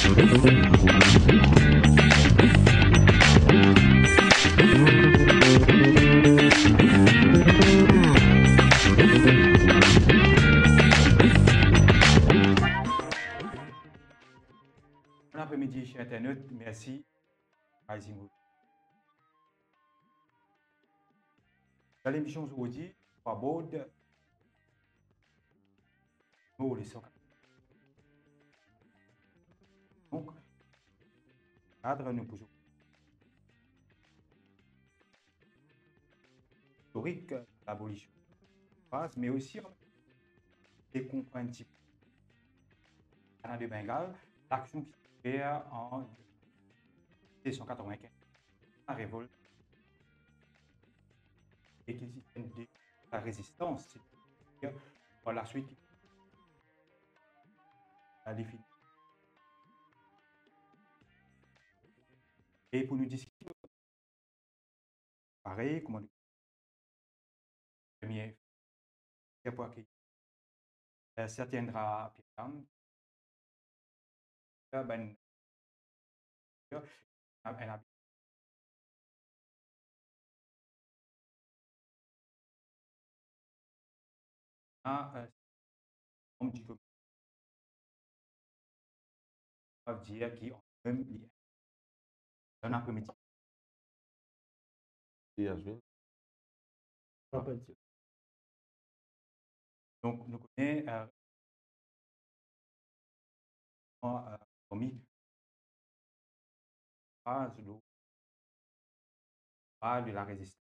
Bon après-midi, chers internautes. Merci. Rising Wood. Dans l'émission aujourd'hui, on aborde les soccer. Donc, cadre nous posons historique de l'abolition de base, mais aussi des comprendre un petit peu. Canada de Bengale, l'action qui se fait en 1795, la révolte et qui système de la résistance, c'est-à-dire par la suite la définition. Et pour nous discuter, pareil, comment premier pour accueillir certaines rapidement, ben, on dit que on peut dire qui ont même lié un après-midi. Donc, nous connaissons commis phase de la résistance.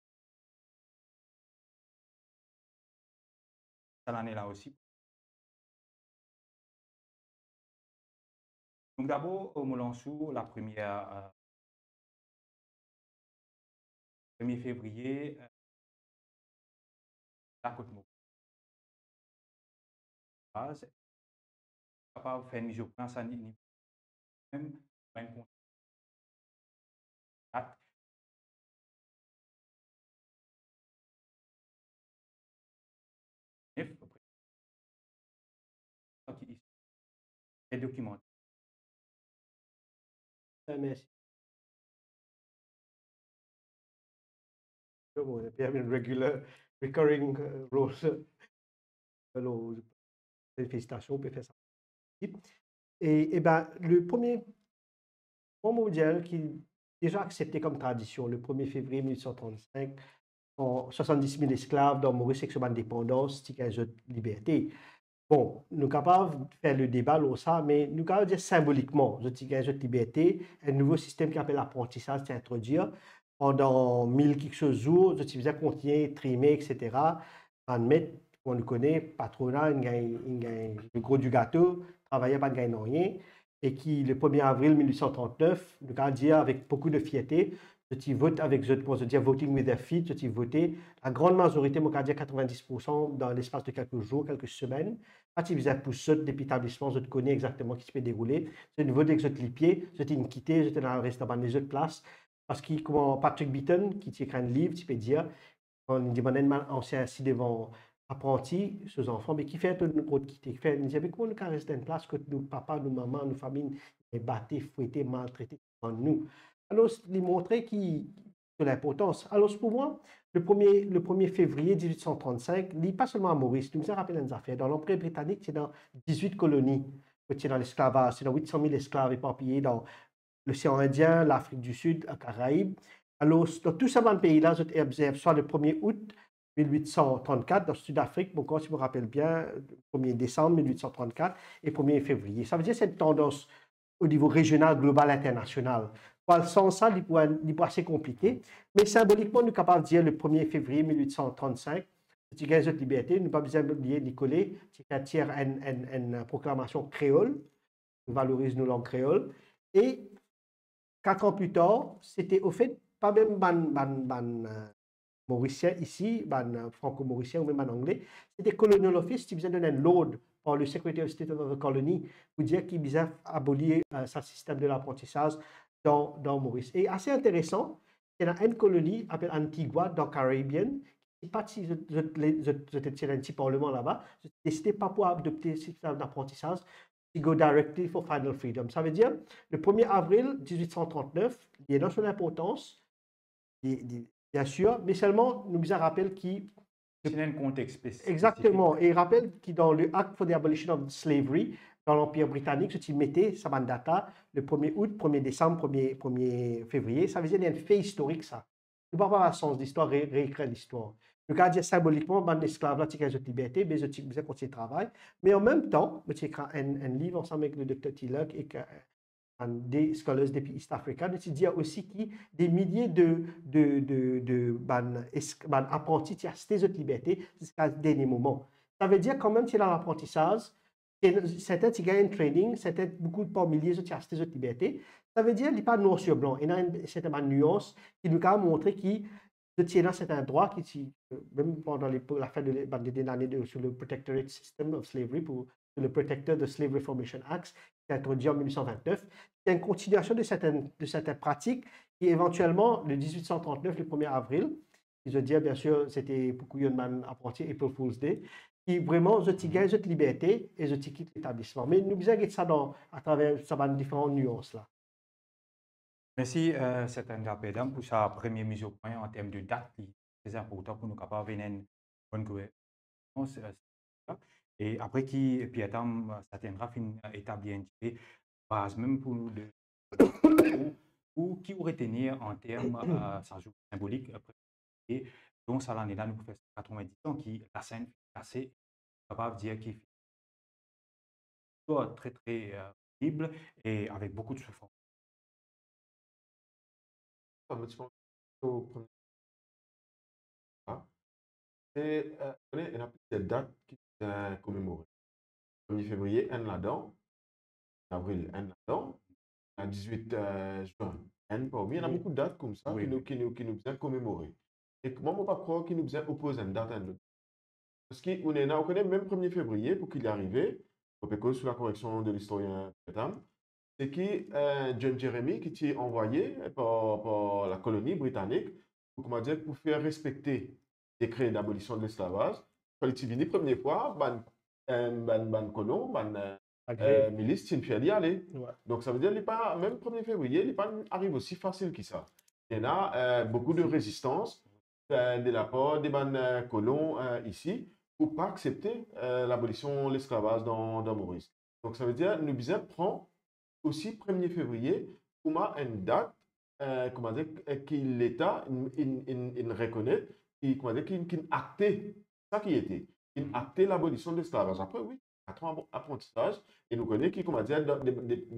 Ça l'année là aussi. Donc d'abord, au Moulansou, la première 1er février, la côte Maurice. Capable de faire une mise au point, ça ni même un contact. Est documenté. Merci. We have a regular recurring role. Alors, félicitations, on peut faire ça. Et ben, le premier Front mondial qui est déjà accepté comme tradition, le 1er février 1835, en 70 000 esclaves dans Maurice avec son indépendance, c'est une liberté. Bon, nous sommes capables de faire le débat sur ça, mais nous sommes capables de dire symboliquement, je liberté, un nouveau système qui s'appelle l'apprentissage s'est introduit. Pendant 1000 quelques jours, je faisais continuer, trimer, etc. Admettre, on le connaît, patronat, le gros du gâteau, travaillait pas de gagner rien. Et qui, le 1er avril 1839, nous avons dit avec beaucoup de fierté, je vote avec, je dire, voting with their feet, je voté. La grande majorité, moi, je dire 90% dans l'espace de quelques jours, quelques semaines. Quand ils faisaient pour ceux d'établissement, je connais exactement qui se peut dérouler. Je vote avec les pieds, j'étais une quittée, j'étais dans le restaurant des autres places. Parce que, comme Patrick Beaton, qui écrit un livre, tu peux dire, on dit, on s'est assis devant apprenti, ces enfants, mais qui fait un autre qui fait, nous disons, comment nous rester en place que nos papas, nos mamans, nos familles, les battés, fouettés, maltraités en nous. Alors, il montrait de l'importance. Alors, pour moi, le 1er février 1835, il n'est pas seulement à Maurice, nous nous rappelons des affaires. Dans l'Empire britannique, c'est dans 18 colonies. C'est dans l'esclavage, c'est dans 800 000 esclaves éparpillés dans l'océan Indien, l'Afrique du Sud, les Caraïbes. Alors, dans tout ce pays-là, je observe soit le 1er août 1834 dans le Sud-Afrique, bon, si je me rappelle bien, 1er décembre 1834 et 1er février. Ça veut dire cette tendance au niveau régional, global, international. Sans ça, il est assez compliqué. Mais symboliquement, nous sommes capables de dire le 1er février 1835, c'est une liberté, nous ne pas besoin d'oublier Nicolas, qui attire une proclamation créole, nous valorise nos langues créoles. Et 4 ans plus tard, c'était au fait pas même mauricien ici, franco-mauricien ou même en anglais, c'était colonial office qui faisait donner un load par le Secretary of State of the Colony pour dire qu'il visait à abolir ce système de l'apprentissage dans Maurice. Et assez intéressant, il y a une colonie appelée Antigua dans le Caribbean, qui partie de un petit parlement là-bas, j'ai décidé pas pour adopter ce système d'apprentissage to go directly for final freedom. Ça veut dire, le 1er avril 1839, il y a dans son importance, bien sûr, mais seulement, nous nous rappelle qui. C'est un contexte spécifique. Exactement. Et il rappelle que dans le Act for the Abolition of Slavery, dans l'Empire britannique, ce qui mettait sa data le 1er août, 1er décembre, 1er février. Ça veut dire qu'il y a un fait historique, ça. Il ne peut pas avoir un sens d'histoire, réécrire l'histoire. Le cas dire symboliquement, ban l'esclave là, tu as une liberté, mais tu as continué de travail. Mais en même temps, tu écris un livre ensemble avec le docteur Tillock et des scholars depuis East Africa, tu dis aussi qu'il y a des milliers de apprentis qui ont cette liberté jusqu'à ce dernier moment. Ça veut dire quand même qu'il y a l'apprentissage, certains qui gagnent un training, certains beaucoup de milliers qui ont cette liberté. Ça veut dire qu'il n'y a pas noir sur blanc. Il y a une certaine nuance qui nous a montré qu'il y a certains droits qui, même pendant la fin des années sur le Protectorate System of Slavery, sur le Protector de Slave Reformation Act, qui a été introduit en 1829, il y a une continuation de certaines pratiques qui, éventuellement, le 1839, le 1er avril, ils ont dit, bien sûr, c'était beaucoup de apprentis, April Fool's Day, qui vraiment, ils gagnent cette liberté et ils quittent l'établissement. Mais nous disons ça à travers différentes nuances là. Merci, Sertan Gapedam, pour sa première mise au point en termes de date. C'est important pour nous capables de une bonne gouvernance. Et après, puis s'atteindra fin établi un petit base même pour nous de ou qui aurait tenir en termes symboliques et donc ça l'année là nous pouvons faire 90 ans qui la scène assez capable de dire qu'il est très très libre et avec beaucoup de souffrance. Et il y a des dates qui sont commémorées. 1er février, un là-dedans. Avril, un là-dedans. 18 juin, un parmi. Il y a beaucoup de dates comme ça qui nous bien commémorer. Et moi, je ne pas croire qu'il nous bien oppose une date à une autre. Parce qu'on connaît même 1er février, pour qu'il y arrive, sous la correction de l'historien Petam, c'est qui John Jeremy qui t'est envoyé par la colonie britannique pour faire respecter le décret d'abolition de l'esclavage. Quand il est venu la première fois, ban colon, milice, il fait y aller. Donc ça veut dire qu'il pas même 1er février, il pas arrive aussi facile que ça. Il y en a beaucoup de résistance de la part des colons ici pour pas accepter l'abolition de l'esclavage dans Maurice. Donc ça veut dire que nous besoin prendre aussi 1er février comme une date que l'État reconnaît, qu'il acte ça qui était, qu'il acte l'abolition de l'esclavage. Après, oui, apprentissage, et nous connaissons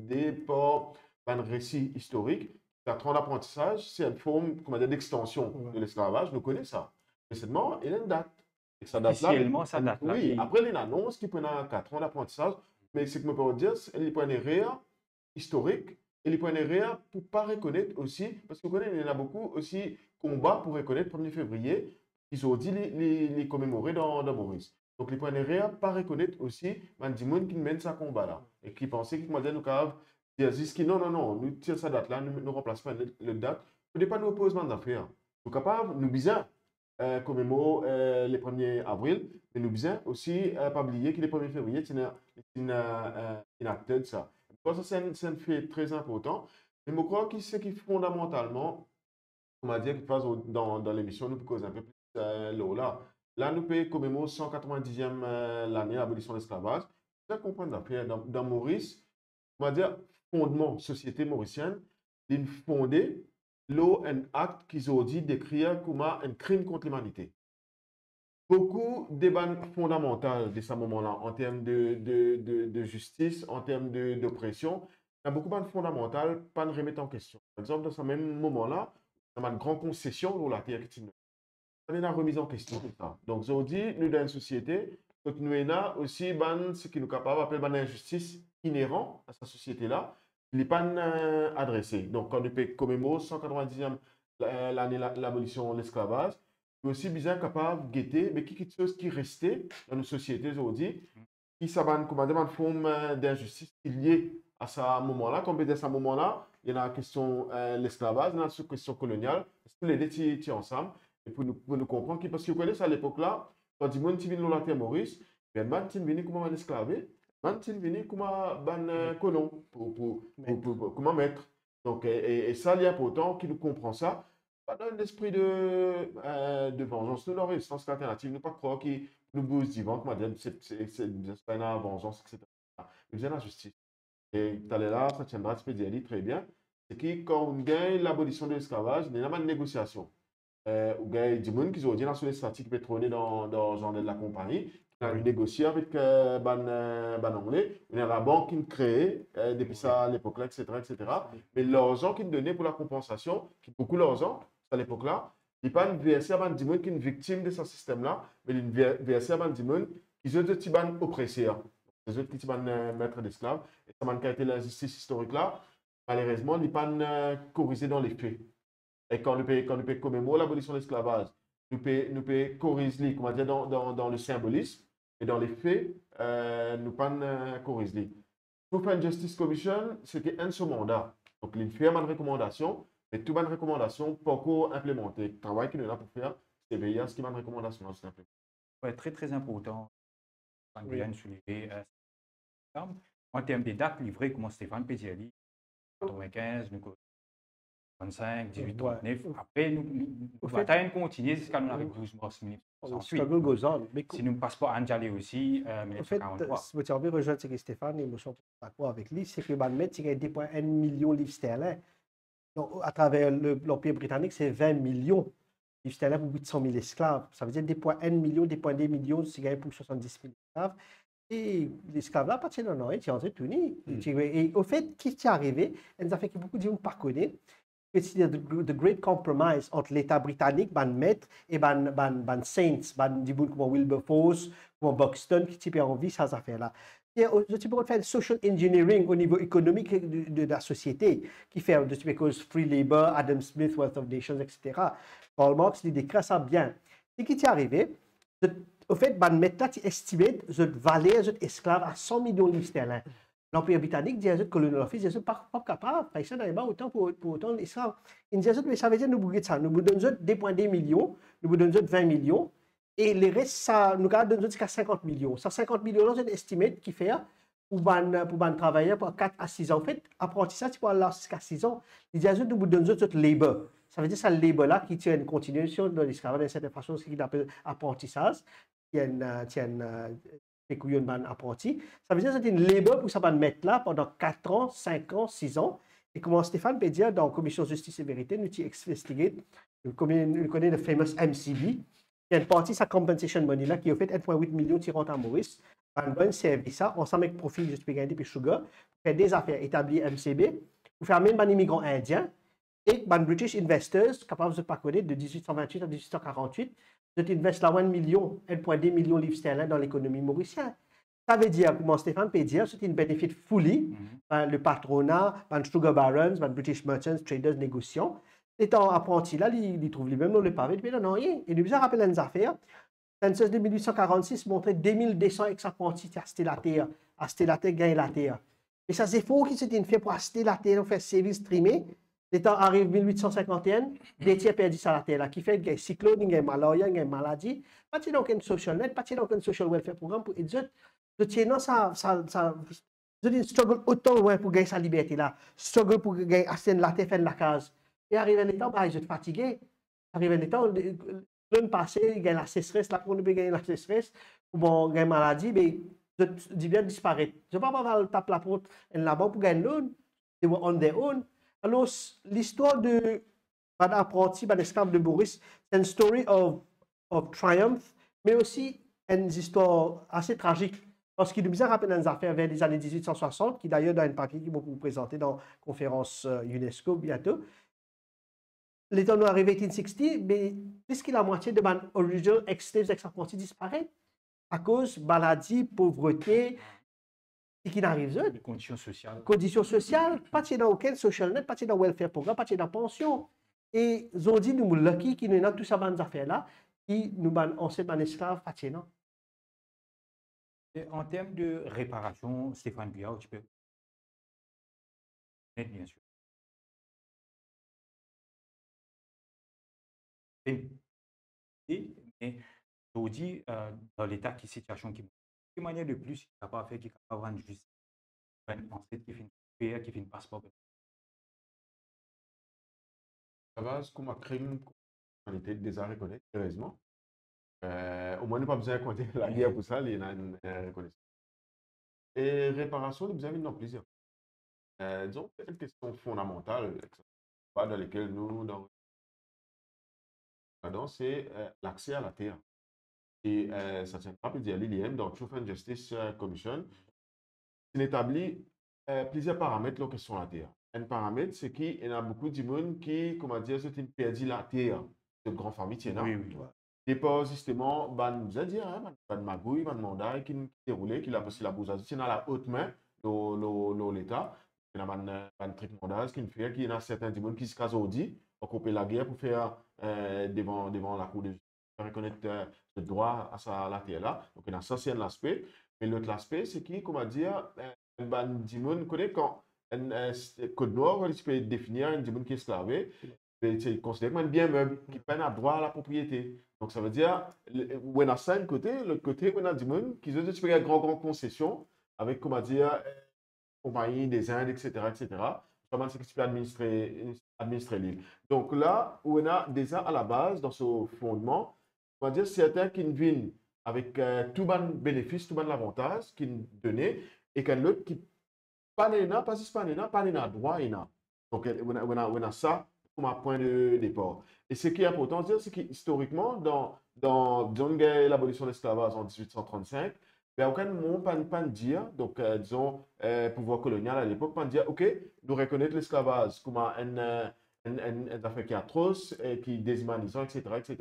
des récits historiques. 4 ans d'apprentissage, c'est une forme d'extension de l'esclavage, nous connaissons ça. Mais seulement, il y a une date. Et ça date là. Ça date là. Oui, après, il y a une annonce qui prend 4 ans d'apprentissage, mais ce que je peux dire, c'est qu'il y a une réelle historique, et il y a une réelle pour ne pas reconnaître aussi, parce que il y en a beaucoup aussi combats pour reconnaître 1er février, ils ont dit les commémorer dans Maurice. Donc, les points de réa, pas reconnaître aussi, des gens qui mènent ce combat-là. Et qui pensaient qu'ils nous capables de dire non, nous tirons cette date-là, nous remplaçons pas le date. Ce n'est pas nous opposement d'affaires. Nous sommes capables, nous bien commémorer le 1er avril, mais nous bien aussi pas oublier que le 1er février, c'est une acte de ça. Ça, c'est un fait très important. Et je crois que ce qui fondamentalement, on va dire que dans l'émission, nous pouvons causer un peu plus là. Là, nous pouvons commémorer 190e l'année l'abolition de l'esclavage. Vous comprendre l'affaire. Dans Maurice, on va dire fondement société mauricienne, ils fondé un acte qu'ils ont dit d'écrire comme un crime contre l'humanité. Beaucoup de débats fondamentaux de ce moment-là, en termes de justice, en termes d'oppression, il y a beaucoup de fondamentaux pas de remettre en question. Par exemple, dans ce même moment-là, il y a une grande concession pour la terre qui on est la remise en question. Donc, aujourd'hui, nous, dans une société, nous avons aussi ce qui nous est capable d'appeler une injustice inhérente à cette société-là, qui n'est pas adressée. Donc, quand nous commémorons 190e l'année l'abolition de l'esclavage, nous aussi bien capable de guetter, mais quelque chose qui restait dans nos sociétés aujourd'hui, qui s'abandonne comme une forme d'injustice liée à ce moment-là. Comme à ce moment-là, il y a la question de l'esclavage, il y a la question coloniale, tous les deux sont ensemble. Et pour nous comprendre, parce que vous connaissez à l'époque-là, quand ils viennent dans la terre Maurice, ils viennent comme un esclave, Man, s'il venu comme un colon comme un maître. Donc, et ça, il est important qu'il nous comprend ça. Pas dans l'esprit de vengeance, nous, la résistance alternative, nous pas croire qu'il nous bouse divan, comme on dit, c'est pas une vengeance, etc. Mais c'est la justice. Et tu allais là, ça tiendra, tu peux dire, très bien. C'est que quand on gagne l'abolition de l'esclavage, il n'y a pas de négociation. Ou gagne du monde qui ont dit sur les statistiques pétrolières dans genre de la compagnie, qui a Oui. négocié avec ban anglais, il y a la banque qui crée depuis ça à l'époque-là, etc., etc. Mais l'argent qu'ils donnaient pour la compensation, qui beaucoup d'argent à l'époque-là, il n'est pas une versé à ban qui est une victime de ce système-là, mais une versé à ban qui sont des petits ban oppressés. Les autres qui sont maîtres d'esclaves. Et ça m'a été l'injustice historique-là, malheureusement, il n'est pas corrigé dans les faits. Et quand nous peut commémorer l'abolition de l'esclavage, nous peut corriger, comment dire, dans le symbolisme et dans les faits, nous pas corriger. Open Justice Commission, c'était un seul mandat. Donc, il fait une recommandation, mais toute bonne recommandation, pas encore implémentée. Le travail qu'il est là pour faire, c'est veiller à ce qu'il y ait une recommandation. Ouais, très, très important. Stéphane Oui. Briand soulevé en termes de dates livrées, comme Stéphane Pédiali, 95, nous 25, 18, Ouais. 39. Après, Au la fait, bataille continue jusqu'à nous avec 12 mars the 1968. struggle goes on. Mais Si nous ne passons pas à Anjali aussi, en fait, 1943. ce que tu as envie de rejoindre, c'est que Stéphane, et je suis d'accord avec lui, c'est que Banmet, c'est 2,1 millions de livres sterling. Donc, à travers l'Empire britannique, c'est 20 millions de livres sterling pour 800 000 esclaves. Ça veut dire 2,1 millions, 2,2 millions, c'est gagné pour 70 000 esclaves. Et l'esclave là, partir dans l'Orient, tu es en train de tourner. Et au fait, qu'est-ce qui est arrivé? Il a fait que beaucoup de gens ne connaissent pas. C'est the great compromise entre l'État britannique, ban maître, et ban saints, ban du comme Wilberforce, comme Buxton, qui type envie ces affaires-là. Tu peux faire le social engineering au niveau économique de la société, qui fait de type cause free labor, Adam Smith, Wealth of Nations, etc. Karl Marx, il décrit ça bien. Ce qui est arrivé, au fait, ban maître là, tu estimé, je valais, je esclave à 100 millions de livres sterling. L'Empire britannique dit à eux, colonial office, dit à eux, pas capable, parce que ça n'avait pas autant pour autant l'Israël. Il dit à eux, mais ça veut dire, nous vous ça, nous vous donnons 2,2 millions, nous vous donnons 20 millions, et les restes, ça, nous donnons jusqu'à 50 millions. Ça, 50 millions, c'est un estimate qui fait pour ban travailler pour 4 à 6 ans. En fait, apprentissage, tu peux aller jusqu'à 6 ans. Il dit à eux, nous vous donnons notre labor. Ça veut dire ça, le labor-là, qui tient une continuation de l'esclavage d'une certaine façon, ce qu'il appelle apprentissage, qui est une apprenti. Ça veut dire que c'est une labor pour ça va mettre là pendant 4 ans, 5 ans, 6 ans. Et comment Stéphane peut dire dans la Commission Justice et Vérité, nous avons investigé, nous connaissons le fameux MCB, qui a une partie de sa compensation money là, qui a fait 1,8 million de rente à Maurice, un bon service, ça, ensemble avec Profil, je peux gagner puis Sugar, pour faire des affaires, établir MCB, pour faire même un immigrant indien, et un British investors, capable de pas connaître, de 1828 à 1848, de invest là 1 million, 1,2 million de livres sterling dans l'économie mauricienne. Ça veut dire, comment Stéphane peut dire, c'est une bénéfice fully, le patronat, le sugar barons, le British merchants, traders, négociants. Étant apprenti là, il trouve lui-même dans le pavé, mais non, rien. Et lui, ça rappelle une affaire. Le census de 1846 montrait 2200 ex-apprentis qui achetaient la terre, gagner la terre. Et ça, c'est faux qui s'était fait pour acheter la terre, faire service trimé. Le temps arrive 1851, des tiers perdus sur la terre, là, qui fait qu'il y a un cyclone, il y a une malaria, il y a une maladie. Pas de aucun social net, pas de aucun social welfare programme pour aider. Je tiens, ça, je struggle autant ouais, pour gagner sa liberté là, struggle pour gagner assez de la terre, faire de la case. Et arrive un temps, bah, je suis fatigué. Arrive un temps, l'année passée, il gagne la sécheresse, là, pour ne pas gagner la sécheresse, ou bon, gagner maladie, mais je dis bien disparaître. Je ne vais pas taper la porte là-bas pour gagner l'autre. They were on their own. Alors, l'histoire de l'apprenti, l'esclave de Boris, c'est une story of triumph, mais aussi une histoire assez tragique. Parce qu'il nous a rappelé des affaires vers les années 1860, qui d'ailleurs dans une papier qui vont vous présenter dans la conférence UNESCO bientôt. L'état nous arrive en 1860, mais puisque la moitié de mon original ex-apprentis disparaît à cause de maladie, pauvreté, et qui n'arrive pas. Les conditions sociales. Conditions sociales, pas dans aucun social net, pas dans welfare programme, pas dans pension. Et ils ont dit, nous sommes lucky qui nous avons toutes ces affaires-là, qui nous ont fait un esclave, pas non. Et en termes de réparation, Stéphane Briand, tu peux bien sûr. Mais aujourd'hui, dans l'état qui situation qui quelle manière de plus il est capable de faire qu'il est capable de rendre justice une pensée qui finit qui finit passeport. À la base, comme un crime, on était déjà reconnu, heureusement. Au moins, nous pas besoin de compter la guerre pour ça, il y a une reconnaissance. Et réparation, nous avons plusieurs. Disons, c'est une question fondamentale dans laquelle nous, c'est l'accès à la terre. Et ça tient pas à dire l'ILM, dans Truth and Justice Commission, il établit plusieurs paramètres dans la question de la terre. Un paramètre, c'est qu'il y a beaucoup de monde qui, comment dire, c'est une perdu la terre de grands familles. Oui, oui. Et pas justement, nous a dit, ban magouille, ban mandat qui déroulé, qui a passé la bourgeoisie, c'est dans la haute main de l'État. Il y a ban truc mandat qui fait qu'il y a certains monde qui se casent au dit, pour couper la guerre pour faire devant la cour de justice, reconnaître le droit à la terre là. Donc, il y a ça, c'est un aspect. Mais l'autre aspect, c'est qui, comment dire, ban dimon connaît quand un code noir, il peut définir un dimon qui est esclavé. C'est considéré comme un bien meuble qui peine à droit à la propriété. Donc, ça veut dire, on a ça d'un côté, l'autre côté, on a du monde qui veut faire une grande concession avec, comment dire, compagnie des Indes, etc., etc. Comment c'est que tu peux administrer l'île. Donc, là, où on a déjà à la base, dans ce fondement, on va dire, certains qui viennent avec tout bon bénéfice, tout bon avantage qui donnent, et qu'un autre qui pas droit, donc, on a ça comme un point de départ. Et ce qui est important de dire, c'est qu'historiquement, dans l'abolition de l'esclavage en 1835, il n'y a aucun moment pas de dire, donc disons, pouvoir colonial à l'époque, pas de dire, OK, nous reconnaître l'esclavage comme un affaire qui est atroce, et qui est déshumanisant, etc., etc.,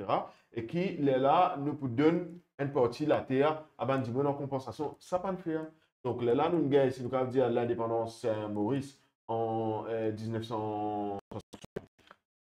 et qui, là, nous donne une partie de la terre à Bandimon en compensation. Ça pas le faire. Donc là, nous avons, si nous avons dit l'indépendance Maurice en 1900.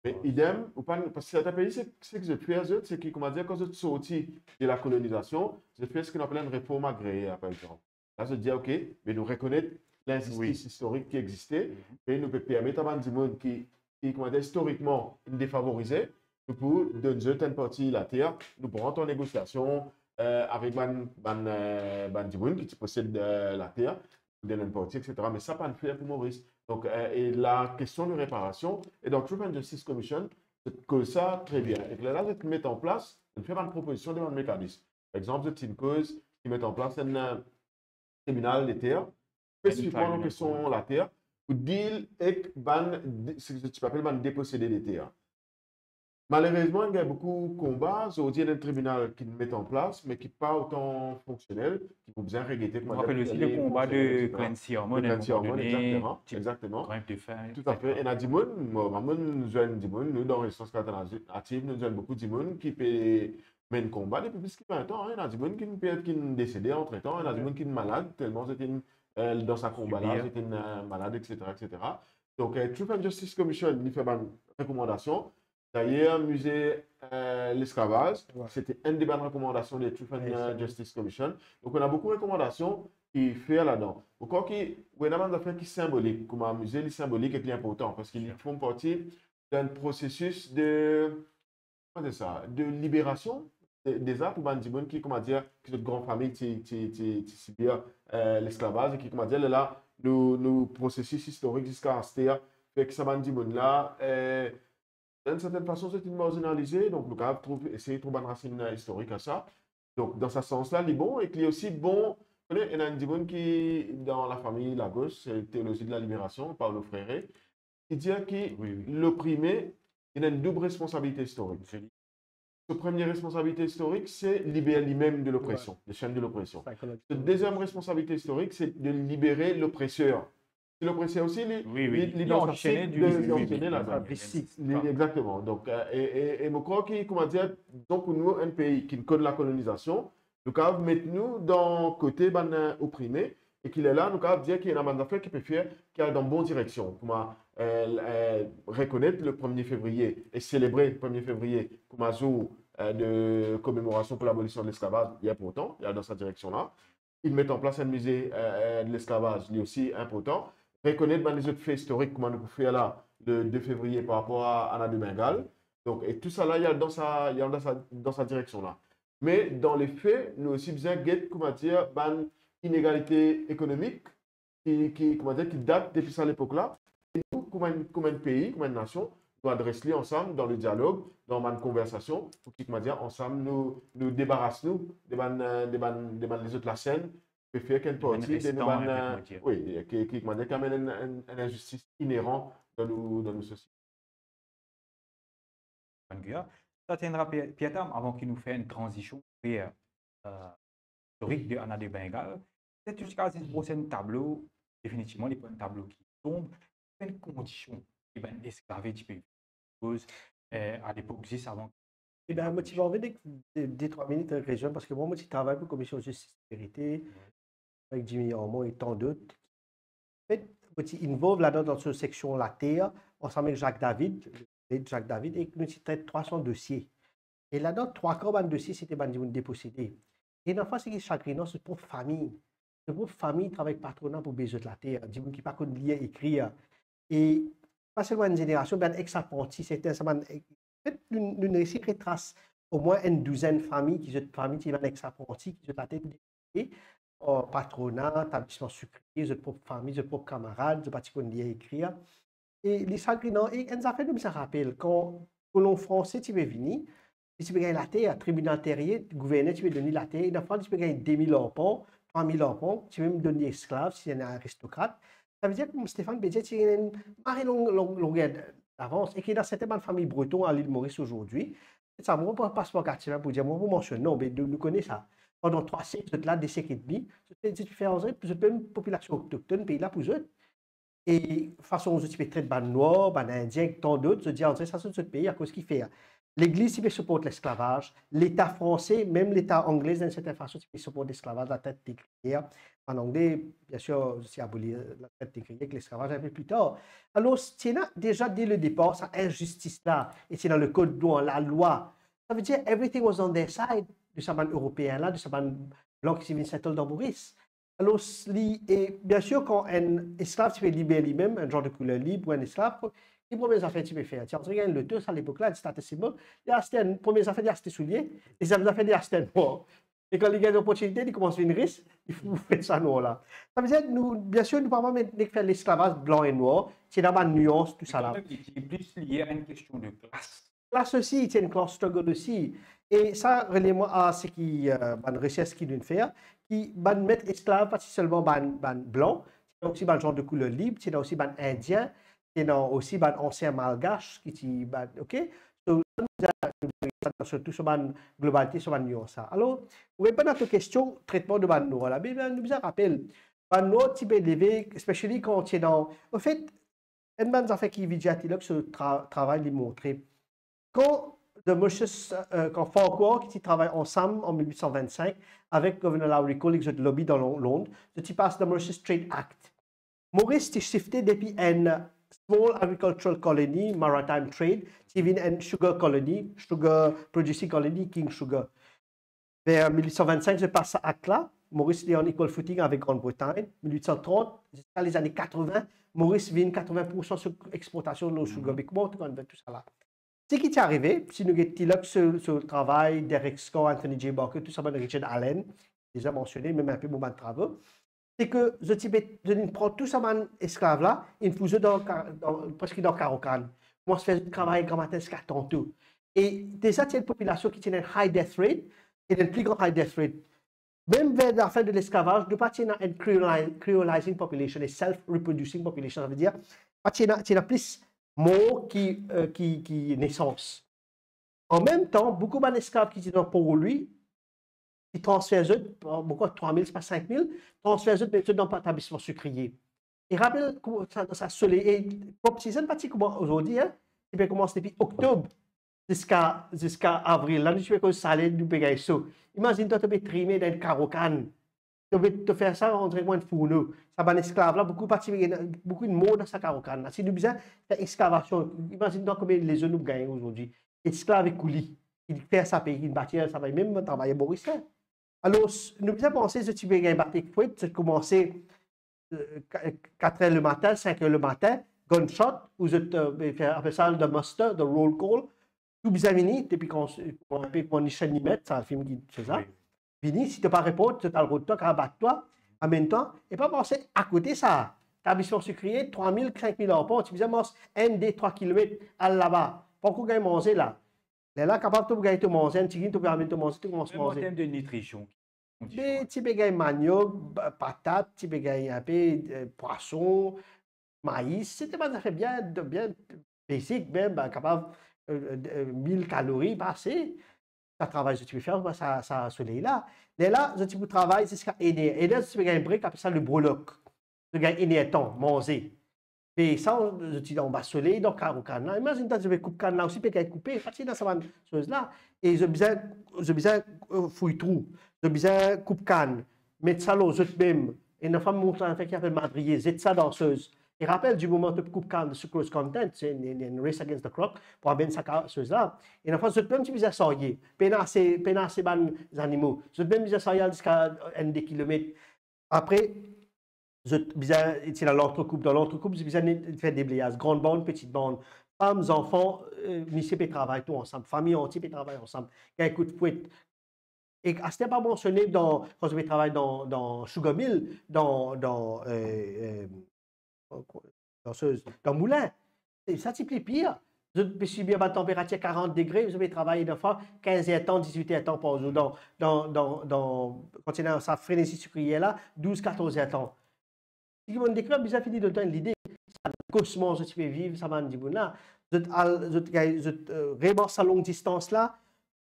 Mais idem, parce que certains pays, c'est que je fais, c'est que, comment dire, quand je suis sorti de la colonisation, je fais ce qu'on appelle une réforme agréée, par exemple. Là, je dis, OK, mais nous reconnaître l'injustice historique qui existait, et nous permettre à des gens qui, comment dire, historiquement défavorisés, nous pouvons donner une partie de la terre, nous pourrons entrer en négociation avec des gens qui possèdent la terre, donner une partie, etc. Mais ça, pas le faire pour Maurice. Donc, et la question de réparation, et dans Truth and Justice Commission, c'est que ça très bien. Et là, je mets en place, je fais une proposition de un mécanisme. Par exemple, c'est une cause qui met en place un tribunal des terres, spécifiquement en question la terre, pour dire avec ce que tu appelles un dépossédé des terres. Malheureusement, il y a beaucoup de combats aujourd'hui un tribunal qui met en place, mais qui n'est pas autant fonctionnel, qui faut bien regretter. On rappelle aussi le combat de Clancy Harmon, exactement. Tout à fait. Et il y a des gens, nous, dans Résistance alternative, nous avons beaucoup de gens qui peuvent mener le combat depuis plus de 20 ans. Il y a des gens qui sont décédés entre temps, il y a des gens qui sont malades, tellement c'était dans sa combat-là, c'était malade, etc., etc. Donc, Truth and Justice Commission, il fait une recommandation. D'ailleurs, musée l'esclavage, c'était une des bonnes recommandations des Truth and Justice Commission. Donc, on a beaucoup de recommandations qui fait là-dedans. Pourquoi qu'il y a des affaires qui sont symboliques, comme un musée, les symbolique est important parce qu'ils font partie d'un processus de libération des arts pour des gens qui, comment dire, qui sont de grandes familles qui subissent l'esclavage et qui, comment dire, là, le processus historique jusqu'à Astéa fait que ça va dire là. D'une certaine façon, c'est une marginalisée, donc nous avons essayé de trouver une racine historique à ça. Donc, dans ce sens-là, il est bon, et qu'il est aussi bon, il y a un Dimon qui, dans la famille Lagos, c'est théologie de la libération, Paulo Freire, qui dit que l'opprimé, il a une double responsabilité historique. Sa première responsabilité historique, c'est libérer lui-même de l'oppression, les chaînes de l'oppression. La deuxième responsabilité historique, c'est de libérer l'oppresseur. L'oppresseur aussi, il enchaîné là-dedans. Exactement. Donc, et je crois que, comment dire, donc pour nous, un pays qui connaît la colonisation, nous avons mettre nous dans le côté opprimé, et qu'il est là, nous avons dire qu'il y a une affaire qui peut faire, qui est dans la bonne direction. Comment reconnaître le 1er février et célébrer le 1er février comme un jour de commémoration pour l'abolition de l'esclavage, il y a important, il y a dans cette direction-là. Ils mettent en place un musée de l'esclavage, il est aussi important. Reconnaître les autres faits historiques, comme on fait là, le 2 février par rapport à Anna de Bengale. Donc, et tout ça là, il y a dans sa direction-là. Mais dans les faits, nous aussi besoin de, comment dire, une inégalité économique comment dire, qui date depuis cette époque-là. Et nous, comme un pays, comme une nation, nous adresser ensemble dans le dialogue, dans une conversation, pour comment dire, ensemble, nous débarrassons les autres la scène, et faire qu'une partie de nous, oui, comment dire, qui amène une injustice inhérente dans nos sociétés. Ça tiendra Pietam avant qu'il nous fasse une transition vers historique de Anna de Bengale. C'est jusqu'à ce prochain tableau, définitivement, les tableaux qui tombent, une condition qui va esclaver du pays. À l'époque, juste avant. Eh bien, moi, tu vas enlever des 3 minutes de région parce que moi, je travaille pour la commission de justice et sécurité avec Jimmy Ormond et tant d'autres. En fait, je involve là-dedans dans cette section la terre, ensemble avec Jacques David, et nous traitons 300 dossiers. Et là-dedans, 3 quarts de dossiers, c'était des dépossédés. Et dans le fond, c'est que chaque c'est pour famille. C'est pour famille qui travaille patronat pour besoin de la terre. Des gens qui ne pas lire, écrire. Et pas seulement une génération, mais un ex-apprenti, c'était ça. Nous réussi retrace au moins une douzaine de familles qui sont familles qui sont ex-apprentis, qui sont la tête des patronat, établissement sucrier, de propres familles, de propres camarades, de partis qu'on lire, écrire. Et les sacrinants, et ça fait nous ça rappelle quand colon français tu veux venir, tu peux gagner la terre, tribunal terrier, gouverneur tu peux donner la terre, et dans France tu peux gagner 2000 arpents, 3000 arpents, tu peux même donner esclaves si c'est un aristocrate. Ça veut dire que Stéphane Bédier, tu as une marée longueur d'avance et qu'il y a certaines familles bretonnes à l'île Maurice aujourd'hui. Ça ne pas passeport quartier pour dire, moi, vous mentionnez, non, mais nous connaissons ça. Pendant 3 siècles, vous êtes là, des siècles et demi, tu fais en sorte que vous êtes une population autochtone, pays là pour eux. Et façon, je suis très ban noir, ban indien, tant d'autres, je dis, ça c'est ce pays à cause qu'il fait. L'Église, il supporte l'esclavage. L'État français, même l'État anglais, d'une certaine façon, il supporte l'esclavage, la tête d'écrire. En anglais, bien sûr, c'est aboli la tête d'écrire avec l'esclavage un peu plus tard. Alors, c'est déjà dès le départ, cette injustice-là, et c'est dans le code douane, la loi. Ça veut dire, everything was on their side, de ce ban européen-là, de ce ban blanc qui s'est venu settle dans Maurice. Alors, et bien sûr, quand un esclave se fait libérer lui-même, un genre de couleur libre ou un esclave, les premières affaires que tu peux faire, tu regardes le deux à l'époque-là, c'était symbole, il y a acheté une première affaire, il a acheté souliers, et ça affaires, il a acheté un noir. Et quand il y a une opportunité, il commence à faire une risque, il faut faire ça noir-là. Ça veut dire, nous, bien sûr, nous ne pouvons pas faire l'esclavage blanc et noir, c'est dans ma nuance, tout ça là. C'est plus lié à une question de classe. Classe aussi, c'est une classe struggle aussi. Et ça, relié-moi à ce qui, une recherche qui nous fait, qui va mettre esclave, pas seulement blanc, c'est aussi un genre de couleur libre, c'est aussi un indien, c'est aussi un ancien malgache, qui dit, ok? Surtout sur la globalité, sur la nuance. Alors, vous répondez à votre question, traitement de Banno, là, mais nous vous rappelle, Banno, tu peux lever, spécialement quand tu es dans. En fait, une bonne affaire qui vit à Tilok sur le travail, lui montrer. Quand quand Farquhar, qui travaille ensemble en 1825 avec le gouverneur Lowry Cole, qui lobby dans Londres, tu passes le Mauritius Trade Act. Maurice, tu shifté depuis une small agricultural colony, maritime trade, tu viens une sugar colony, sugar producing colony, King Sugar. Vers 1825, je passe à acte-là. Maurice est en equal footing avec Grande-Bretagne. 1830, jusqu'à les années 80, Maurice vient 80% sur l'exportation de nos sugar, tout ça là. Ce qui est arrivé, si nous avons sur le travail, Derek Scott, Anthony J. Barker, tout ça, Richard Allen, déjà mentionné, même un peu moment de travail, c'est que je prends tout ça, esclave là, et je fais presque dans Carocan. Moi, je fais le travail grand matin jusqu'à tantôt. Et déjà, il y a une population qui tient un high death rate, et un plus grand high death rate. Même vers la fin de l'esclavage, nous pas une creolizing population, une self-reproducing population, ça veut dire, il y a plus mort qui naissance. En même temps, beaucoup d'esclaves qui étaient pour lui, qui transfèrent beaucoup 3000, c'est pas 5000, transfèrent dans l'établissement sucrier. Et rappelle ça soleil et pop season pas comment aujourd'hui, hein, il peut commencer depuis octobre jusqu'à avril. Là, tu peux saler du pégaïso. Imagine toi tu peux trimer dans le carocan. Tu peux te faire ça en train de fourneau. Ça va un esclave là, beaucoup de mots dans sa carocan. Si nous besoin faire excavation, imagine toi combien les jeunes nous gagnent aujourd'hui. Esclave et coulis. Il fait ça payer une bâtisse, ça va même travailler Maurice. Alors, nous besoin penser que tu peux gagner bâtisse fouette, tu commencer 4h le matin, 5h le matin, gunshot, vous appelez ça de muster, de roll call. tout bizarre vini, depuis qu'on on chaîne limite, c'est un film qui fait ça. Oui. Vini, si tu n'as pas répondu, tu as le retour, tu as battu toi, en même temps, et pas penser à côté ça. Ta mission sucrière, 3000, 5000 euros, tu disais, moi, 1 des 3 km à là-bas. Pourquoi tu manger là? Là, capable de gagner manger, tu peux permettre de manger, tu commences à Même en manger. termes de nutrition. Mais tu peux gagner manioc, patate, tu peux gagner un peu poisson, maïs, c'était pas fait bien basique, même capable 1000 calories passées. Ça travaille, tu peux faire ça soleil là. Mais là, tu peux travailler jusqu'à aider. Et là, tu peux gagner un break, après ça, le broloc. Tu gagnes un temps, manger. Et ça, tu dis, on va soleil, donc, au canne. Imagine, tu peux couper canne là aussi, tu peux couper, parce que dans cette chose là. Et je besoin fouille trou. Je besoin coupe canne. Mettre ça là, je même. Et une femme monte un fait qui appelle madrier, zette ça danseuse. Et rappelle du moment où tu coupe canne de sucrose content, c'est une race against the clock, pour avoir cette chose là. Et une fois, je même, tu besoin sortir. Pénasser les animaux. Je même besoin sortir jusqu'à 1 kilomètres. Après, c'est dans l'entrecoupe. Dans l'entrecoupe, j'ai besoin de faire des bléages. Grande bande, petite bande. Femmes, enfants, monsieur peut travailler tout ensemble. Famille entière peut travailler ensemble. Il y a un coup de fouet. Et ce n'est pas mentionné quand je vais travailler dans Sugar Mill, dans Moulin. Ça, c'est plus pire. Je peux subir ma température 40 degrés, je vais travailler une fois 15 temps, 18 temps par jour. Quand il y a sa frénésie sucrière là, 12, 14 temps. Si vous avez déjà fini de donner l'idée, ça cosmos, je peux vivre, ça m'a dit, là, je remorse à longue distance là,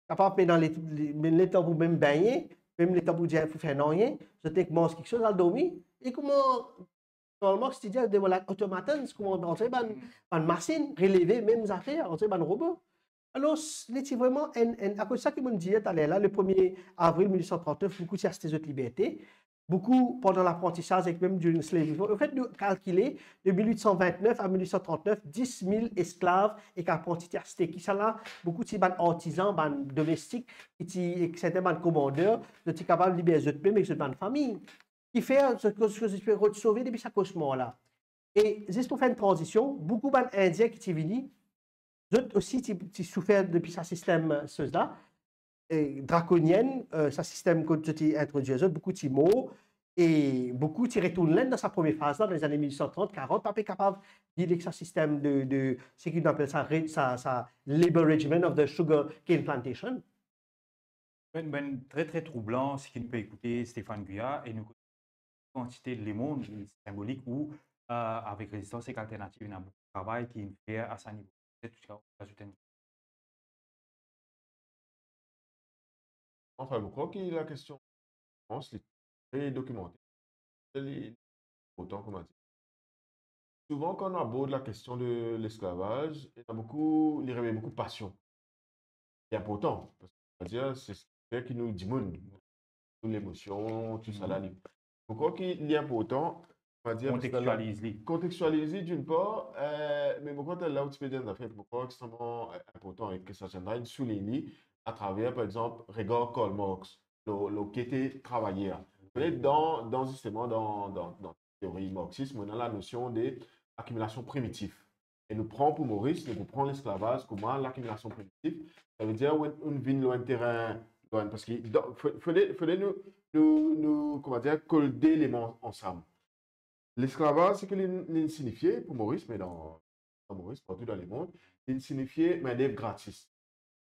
capable de dans les temps pour même baigner, même les temps pour dire, pour faire rien, je te mange quelque chose à dormir, et comment, normalement, si tu dis, de la automaton, c'est comment entrer dans une machine, relever, même affaires, entrer dans un robot. Alors, c'est vraiment, à cause de ça que je me disais, là, le 1er avril 1839, beaucoup de ces autres libertés. Beaucoup pendant l'apprentissage et même du slavery. En fait, nous calculer de 1829 à 1839, 10 000 esclaves et apprentis qui sont là, beaucoup de artisans, domestiques, qui certains commandeurs, qui sont capables de libérer les autres même et les autres familles. Qui fait ce que je peux sauver depuis ce cosmos-là. Et juste pour faire une transition, beaucoup d'Indiens qui sont venus, d'autres aussi qui souffrent depuis ce système, ceux-là, draconienne, ce système que tu as introduit, beaucoup de mots, et beaucoup de retournent dans sa première phase, là, dans les années 1830-40, pas capable de dire que ce système de ce qu'on appelle ça labor regimen of the sugar cane plantation. Très, très troublant, ce qui nous peut écouter Stéphane Guyat et nous quantité de monde symbolique ou avec résistance et alternative, il y a beaucoup de travail qui est fait à ce niveau. Enfin, je crois que la question, je pense, est documentée. Autant qu'on m'a dit. Souvent, quand on aborde la question de l'esclavage, il y réveille beaucoup de passion. C'est important, parce que c'est ce qui nous dit l'émotion, tout ça là. Je crois qu'il est important, on va dire, contextualiser d'une part, mais je crois que là où tu peux dire, je crois extrêmement important et que ça gêne souligner à travers, par exemple, Gregor Karl Marx, le qui était travaillé. Justement, dans la théorie marxiste, on a la notion d'accumulation primitive. Et nous prenons pour Maurice, nous prenons l'esclavage comme l'accumulation primitive. Ça veut dire une vie loin de terrain, parce qu'il fallait nous comment dire, coller des éléments ensemble. L'esclavage, c'est que il signifiait, pour Maurice, mais dans Maurice, partout dans le monde, il signifiait main-d'œuvre gratis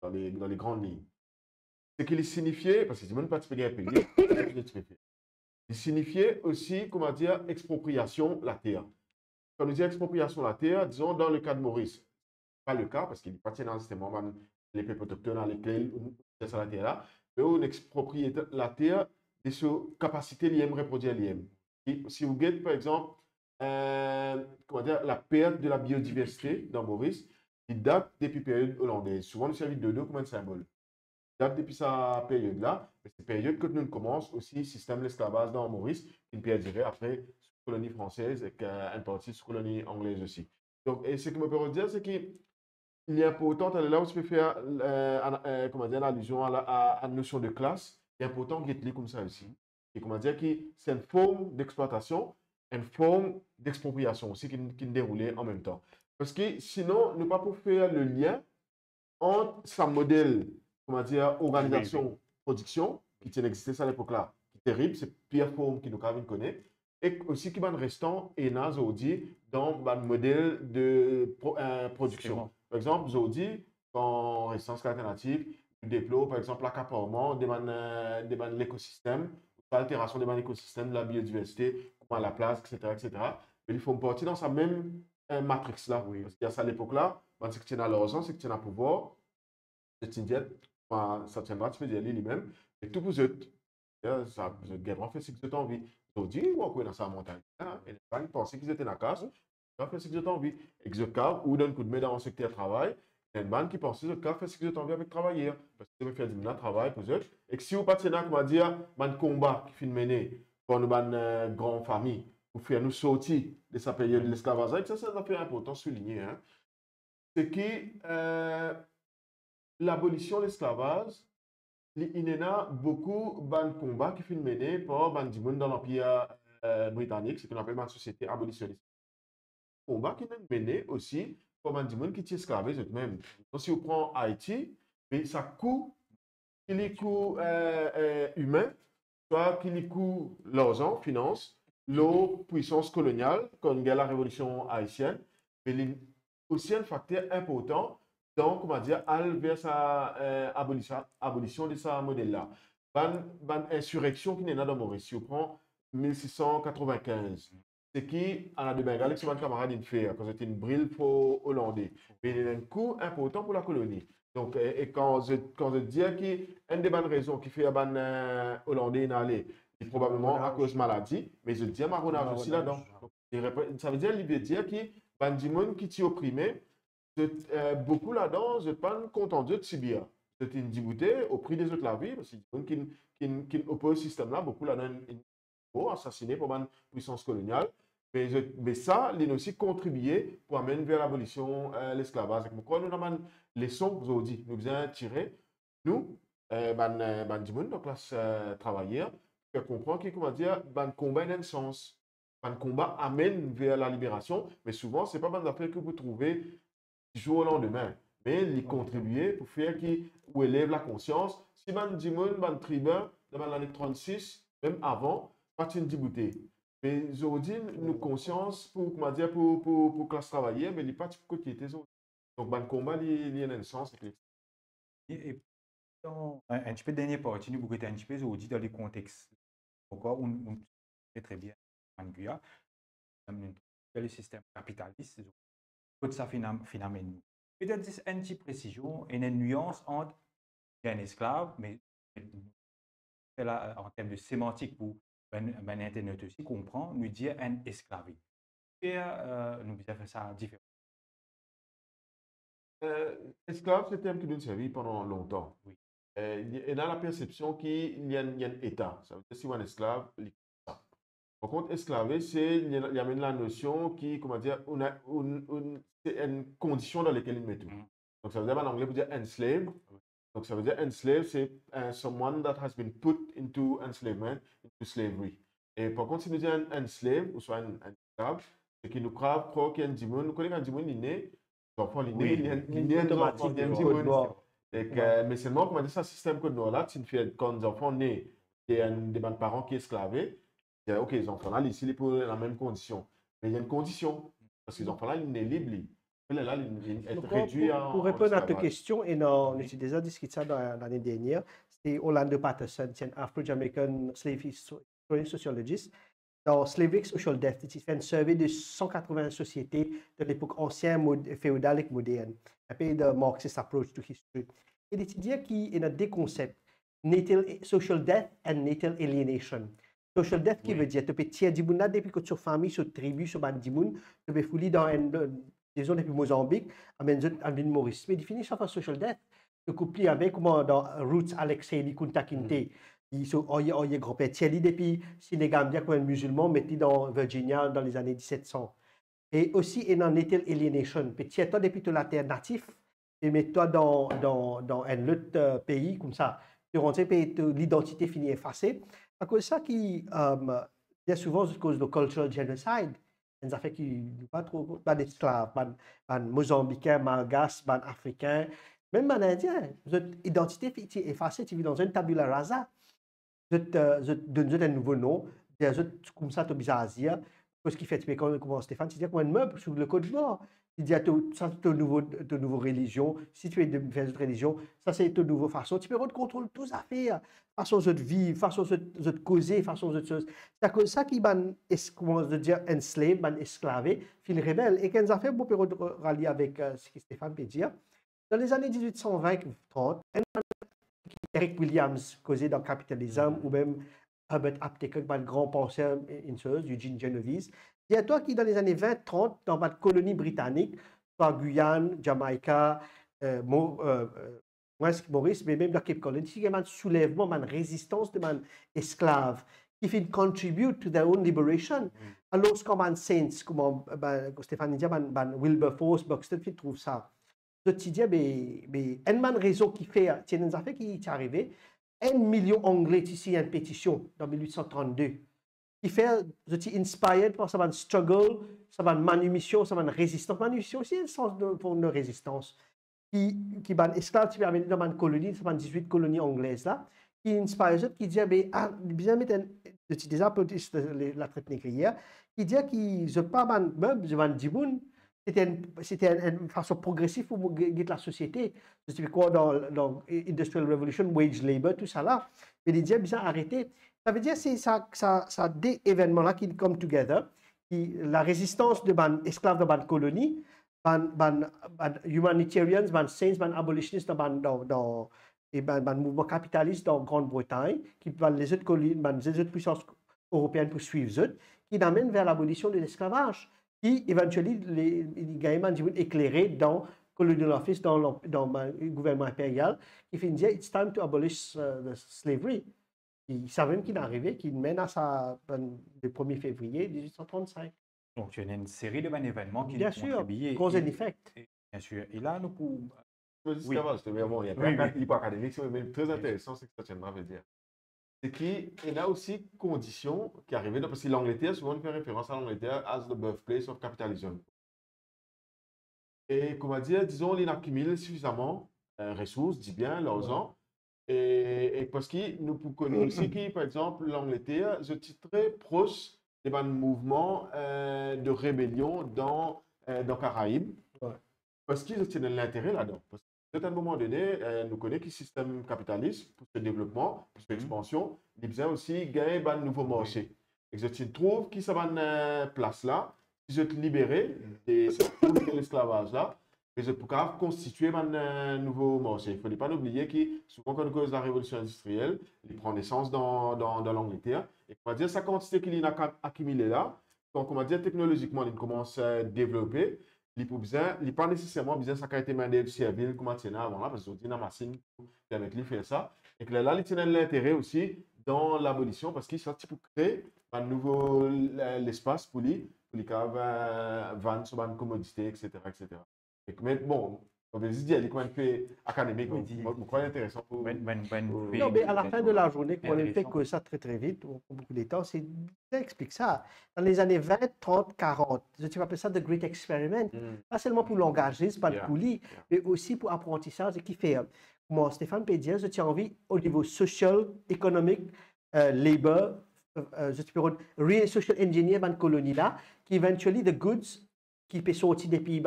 dans les grandes lignes. Ce qu'il signifiait, parce que c'est même pas de payer, il signifiait aussi, comment dire, expropriation de la terre. Quand on dit expropriation de la terre, disons dans le cas de Maurice, pas le cas, parce qu'il appartient dans le système, les peuples autochtones, dans lesquels on la terre là, mais on exproprie la terre de sa capacité de reproduire l'IM. Si vous guettez, par exemple, comment dire, la perte de la biodiversité dans Maurice, il date depuis la période hollandaise. Souvent, nous servons de dos comme un symbole. Il date depuis sa période-là, mais c'est période que nous commençons aussi le système de l'esclavage dans Maurice, qui ne peut durer après sous colonie française et une partie sous colonie anglaise aussi. Donc, et ce que je peux dire, c'est qu'il est important, là où tu peux faire comment dire, allusion à la notion de classe, il est important qu'il y comme ça aussi. Et comment dire, que c'est une forme d'exploitation, une forme d'expropriation aussi qui déroulait en même temps. Parce que sinon, ne pas pour faire le lien entre sa modèle, comment dire, organisation, production, qui existait à l'époque-là, qui est terrible, c'est pire forme qui nous avons connaît, et aussi qui va restant et dans Zodi dans le modèle de production. Par exemple, Zodi, en résistance alternative, nous déploie par exemple l'accaparement de l'écosystème, l'altération de l'écosystème, de la biodiversité, comment la place, etc., etc. Mais il faut partir dans sa même matrix-là. Oui. Parce qu'il y a ça à l'époque-là, c'est que tu as l'argent, c'est que tu as le pouvoir, c'est une ça tiendra, tu peux dire lui-même, et tout vous êtes, ça, vous êtes gagnant, fait ce que vous avez envie. Ils ont dit, ouais, dans sa montagne, et les gens pensaient qu'ils étaient dans la casse, ils ont fait ce que vous avez envie. Et que vous ou d'un coup de main dans un secteur de travail, il y a une bande qui pense que vous fait ce que vous avez envie avec travailler, parce que vous faites du travail pour eux. Et que si vous partez là, comment dire, un combat qui finit mené pour une grande famille, pour faire nous sortir de sa période de l'esclavage, ça, c'est un peu important de souligner. Hein. C'est que l'abolition de l'esclavage, il y en a beaucoup de combats qui sont menés par des gens dans l'Empire britannique, ce qu'on appelle une société abolitionniste. Combats qui sont menés aussi par des gens qui sont esclaves eux-mêmes. Donc, si on prend Haïti, ça coûte, il y a coût humain, soit qu'il y a coût l'argent, finance, l'eau, puissance coloniale, comme la révolution haïtienne, mais il y a aussi un facteur important donc, comment dire, aller vers sa abolition de ce modèle-là. Ban insurrection qui n'est pas dans Maurice. Si on prend 1695, c'est qui, à la de Bengale, c'est mon camarade une fait, quand c'était une brille pour Hollandais. Mais il y a un coût important pour la colonie. Donc, et quand je dis qu'une des bonnes raisons qui fait un Hollandais d'aller, c'est probablement à cause de maladie, mais je dis marronnage aussi là-dedans. Ça veut dire, il veut dire que les gens qui sont opprimés, beaucoup là-dedans, je ne suis pas content de subir. C'est une débouté au prix des autres la vie, parce que qui opposent ce système-là, beaucoup là-dedans sont assassinés par une puissance coloniale. Mais ça, il a aussi contribué pour amener vers l'abolition de l'esclavage. Pourquoi nous avons les leçons que vous dit, nous avons tiré, nous, dans classe travailleur, pour comprendre que, comment dire, combat a un sens. Un combat amène vers la libération, mais souvent, ce n'est pas une affaire que vous trouvez du jour au lendemain. Mais il contribuer pour faire qu'il élève la conscience. Si man dit man tribun dans l'année 36, même avant, pas une dibouté. Mais aujourd'hui, nous conscience pour comment dire pour classe travaillée, mais il n'est pas type côté des autres. Donc ban combat il y a un sens. Et un petit peu dernier partie, nous avons un petit peu aujourd'hui dans les contextes. Pourquoi on sait très bien en Guya, le système capitaliste, tout ça phénomène. Peut-être une petite précision et une nuance entre un esclave, mais là, en termes de sémantique pour Internet aussi, comprend, nous dire un esclavé. Et nous devons faire ça différemment. Esclave, c'est un terme qui nous servi pendant longtemps. Oui. Et dans la perception qu'il y a un état. Ça veut dire si on est un esclave, il y a ça. Par contre, esclavé, il y a même la notion qui, comment dire, c'est une condition dans laquelle il met tout. Donc, ça veut dire en anglais, vous dire enslaved. Donc, ça veut dire enslaved, c'est someone that has been put into enslavement, into slavery. Et par contre, si nous disons enslaved, ou soit un esclave, c'est qu'il nous croit qu'il y a un démon. Nous connaissons un démon, il est né, l'enfant, il est né, il est automatique, un démon. Mais seulement, comment dire, ça, système que nous avons là, quand les enfants nés, il y a des parents qui sont esclavés, il y a, ok, les enfants là, ici, ils sont pour la même condition. Mais il y a une condition, parce que les enfants là, ils sont libres. Là, pour répondre à ta question, et on a déjà discuté ça l'année dernière, c'est Orlando Patterson, c'est un Afro-Jamaican slave historian sociologiste. Dans Slavic Social Death, il fait un survey de 180 sociétés de l'époque ancienne, féodale et moderne, un peu de Marxist approach to history. Et il dit qu'il y a deux concepts, social death et natal alienation. Social death qui veut dire que tu peux tirer du monde depuis que tu es famille, sur tribu, sur bande du monde, tu peux fouiller dans disons depuis Mozambique, à Maurice. Mais définition de social death, tu couples avec comment dans Roots Alexei di Kunta Kinte. Ils sont grand-père Thierry depuis Sénégal, bien comme un musulman, metti dans Virginia dans les années 1700. Et aussi, il y a un natal alienation. Petit toi depuis la terre native, et mets-toi dans un autre pays comme ça. Tu rentres et l'identité finit effacée. À cause de ça, il y a souvent à cause de cultural genocide. Ça fait qu'il n'y a pas trop d'esclaves, des Mozambicains, Malgaches, des Africains. Même en indien, votre identité est effacée, tu vis dans une tabula rasa. Je donne un nouveau nom, comme ça, tu as bizarre à dire. Ce qui fait, tu comme Stéphane, tu dis comme un meuble sur le code mort. Tu dis, ça c'est ton nouveau religion. Si tu es de une religion, ça c'est ton nouveau façon. Tu peux contrôler toutes les affaires, façon de vivre, façon de causer, façon de choses. C'est ça qui m'a, comment dire, enslave, m'a esclavé, fil rebelle. Et quand ça fait, on peut rallier avec ce que Stéphane peut dire. Dans les années 1820-30, Eric Williams causé dans Capitalism ou même Herbert Aptheker, un grand penseur, une chose, Eugene Genovese. Dis-toi qui dans les années 20-30, dans ma colonie britannique, soit Guyane, Jamaïca, Maurice, mais même dans Cape Colony, il y a un soulèvement, une résistance de man esclaves qui fait contribute to their own liberation. Alors, comme un saint, comme Stéphane dit, Wilberforce, Buxton, il trouve ça. Je te dis, mais un réseau qui fait, c'est une affaire qui est arrivé, 1 million d'Anglais ici une pétition dans 1832, qui fait, je suis inspired par ça, struggle, ça va manumission, ça va résistance. Manumission aussi, un sens pour une résistance. Qui va esclave, qui va dans une colonie, ça va 18 colonies anglaises là, qui inspire, qui dit, bien mettre je suis déjà la traite négrière, qui dit qu'il ne pas un meuble, je vais un c'était une façon progressive pour guider la société. Je sais quoi dans l'Industrial Revolution, wage labor, tout ça là. Mais les dieux, bien arrêté. Ça veut dire que c'est ça des événements-là qui come together. La résistance de esclaves de la colonie, humanitarians, saints, abolitionists dans le mouvement capitaliste en Grande-Bretagne, qui les autres colonies, les autres puissances européennes pour suivre eux, qui amènent vers l'abolition de l'esclavage. Qui, éventuellement, les gagnants éclairés dans le colonial office, dans le gouvernement impérial, qui finit dire it's time to abolish the slavery. Ils savent qu'il est arrivé, qu'il mène à ça le 1er février 1835. Donc, tu as une série d'événements qui bien ont sûr, contribué. cause et effet. Bien sûr. Et là, nous pouvons. Oui. C'était vraiment, il y a pas académique, mais très intéressant, c'est ce que tu veut dire. C'est qu'il y a aussi conditions qui arrivaient, parce que l'Angleterre, souvent on fait référence à l'Angleterre as the birthplace of capitalism. Et comment dire, disons, ils accumulent suffisamment ressources, dis bien, l'argent, et parce que nous connaissons aussi que, par exemple, l'Angleterre, je suis très proche des mouvements de rébellion dans Caraïbes, parce qu'ils ont l'intérêt là-dedans. À un moment donné, nous connaissons que le système capitaliste, pour ce développement, pour cette expansion, il a besoin aussi de gagner un nouveau marché. Et je trouve que ça va une place là, si je te libérer de l'esclavage là, et je peux constituer un nouveau marché. Il ne faut pas oublier que souvent quand on cause la révolution industrielle, il prend naissance dans l'Angleterre. Et on va dire, sa quantité qu'il a accumulée là, donc on va dire technologiquement, il commence à développer. Il n'est pas nécessairement besoin de sa qualité main-d'œuvre servile comme on avant là, parce qu'on dit dans la machine qui avec lui faire ça. Et que là, il tient l'intérêt aussi dans l'abolition, parce qu'il sorti pour créer un nouveau l'espace pour lui vendre sur une commodité, etc. Mais bon, on veut dire qu'il y a un fait académique, je crois intéressant pour. Non, mais à la fin de la journée, on ne fait que ça très très vite, pour beaucoup de temps, c'est ça explique ça. Dans les années 20, 30, 40, je appelle ça the Great Experiment. Pas seulement pour l'engagisme, pas de coulis, mais aussi pour apprentissage et qui fait. Moi, Stéphane Pédier, je tiens envie au niveau social, économique, labor, je peux social engineer dans colonie là, qui éventuellement the goods qui peut sortir des pays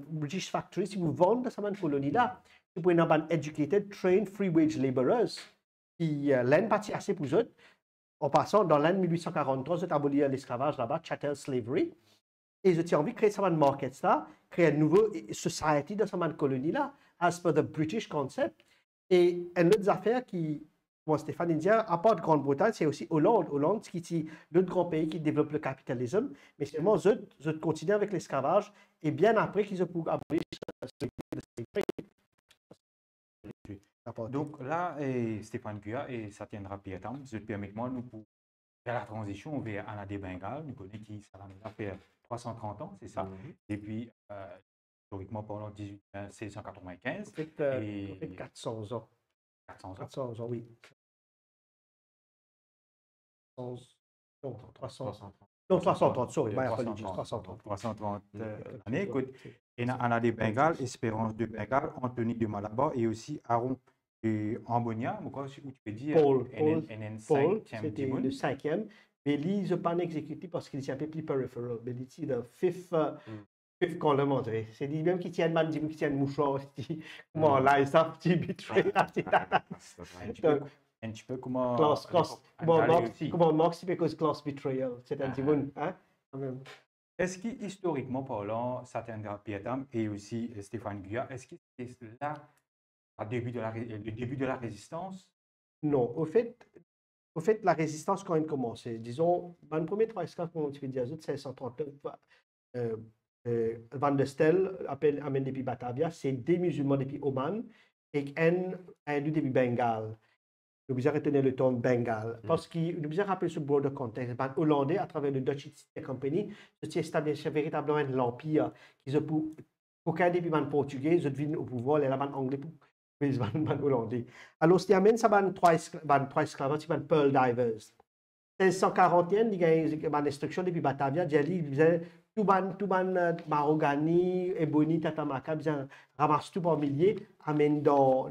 British factories, si vous vendez ça dans colonie là, vous pouvez avoir educated, trained, free wage laborers qui l'année partie assez pour eux. En passant dans l'année 1843, j'ai aboli l'esclavage là-bas, chattel slavery. Et je tiens envie de créer ça dans market là, créer une nouvelle society dans cette colonie là, as per the British concept. Et une autre affaire qui, moi Stéphane dit, à part de Grande-Bretagne, c'est aussi Hollande. Hollande, qui est l'autre grand pays qui développe le capitalisme. Mais seulement, je continue avec l'esclavage. Et bien après qu'ils ont pu abolir donc là, Stéphane Guya, et ça tiendra bien temps, je te permets moi, nous pour faire la transition vers Anna de Bengale, nous connaissons qui ça va faire 330 ans, c'est ça. Et puis, historiquement, pendant 1695. Et 400 ans. 400 ans, oui. 300 ans. Non, 330, sorry, de my apologies, 330. 330 Euh, années. Écoute, c'est- et on a des Bengales, Espérance de Bengale, Anthony de Malabar et aussi Aaron de Ambonia, où tu peux dire Paul, NN Paul, 5e c'était Dimoun. le 5e. Mais lui, il n'a pas exécuté parce qu'il est un peu plus peripheral. Mais il est le fifth column, on dirait. C'est lui-même qui tient le man, qui tient le mouchoir. Comment là, il s'en petit betray. Un petit peu comment Comment Marx, because class betrayal. C'est un Dimoun, hein? Quand même. Est-ce qu'historiquement parlant, Satendra Pietam et aussi Stéphane Guyat, est-ce que c'est là le début de la résistance? Non, au fait, la résistance, quand elle commençait, disons, dans le premier 3 esclaves, comme tu peux dire, 1639, Van der Stel amène depuis Batavia, c'est des musulmans depuis Oman et un hindou depuis Bengale. Nous devons retenir le terme Bengale parce qu'il nous devons rappeler ce broader contexte. Les Hollandais, à travers le Dutch East India Company, se établissent véritablement l'empire qui se pour aucun des Portugais, ils viennent au pouvoir, les Anglais pour les Hollandais. Alors, ce qui amène ça, trois esclaves, c'est Pearl Divers. 1641, il y a une instruction depuis Batavia, il disait tout ban Marogani, Ebony, Tatamaka, ils ramassent tout par milliers, amènent dans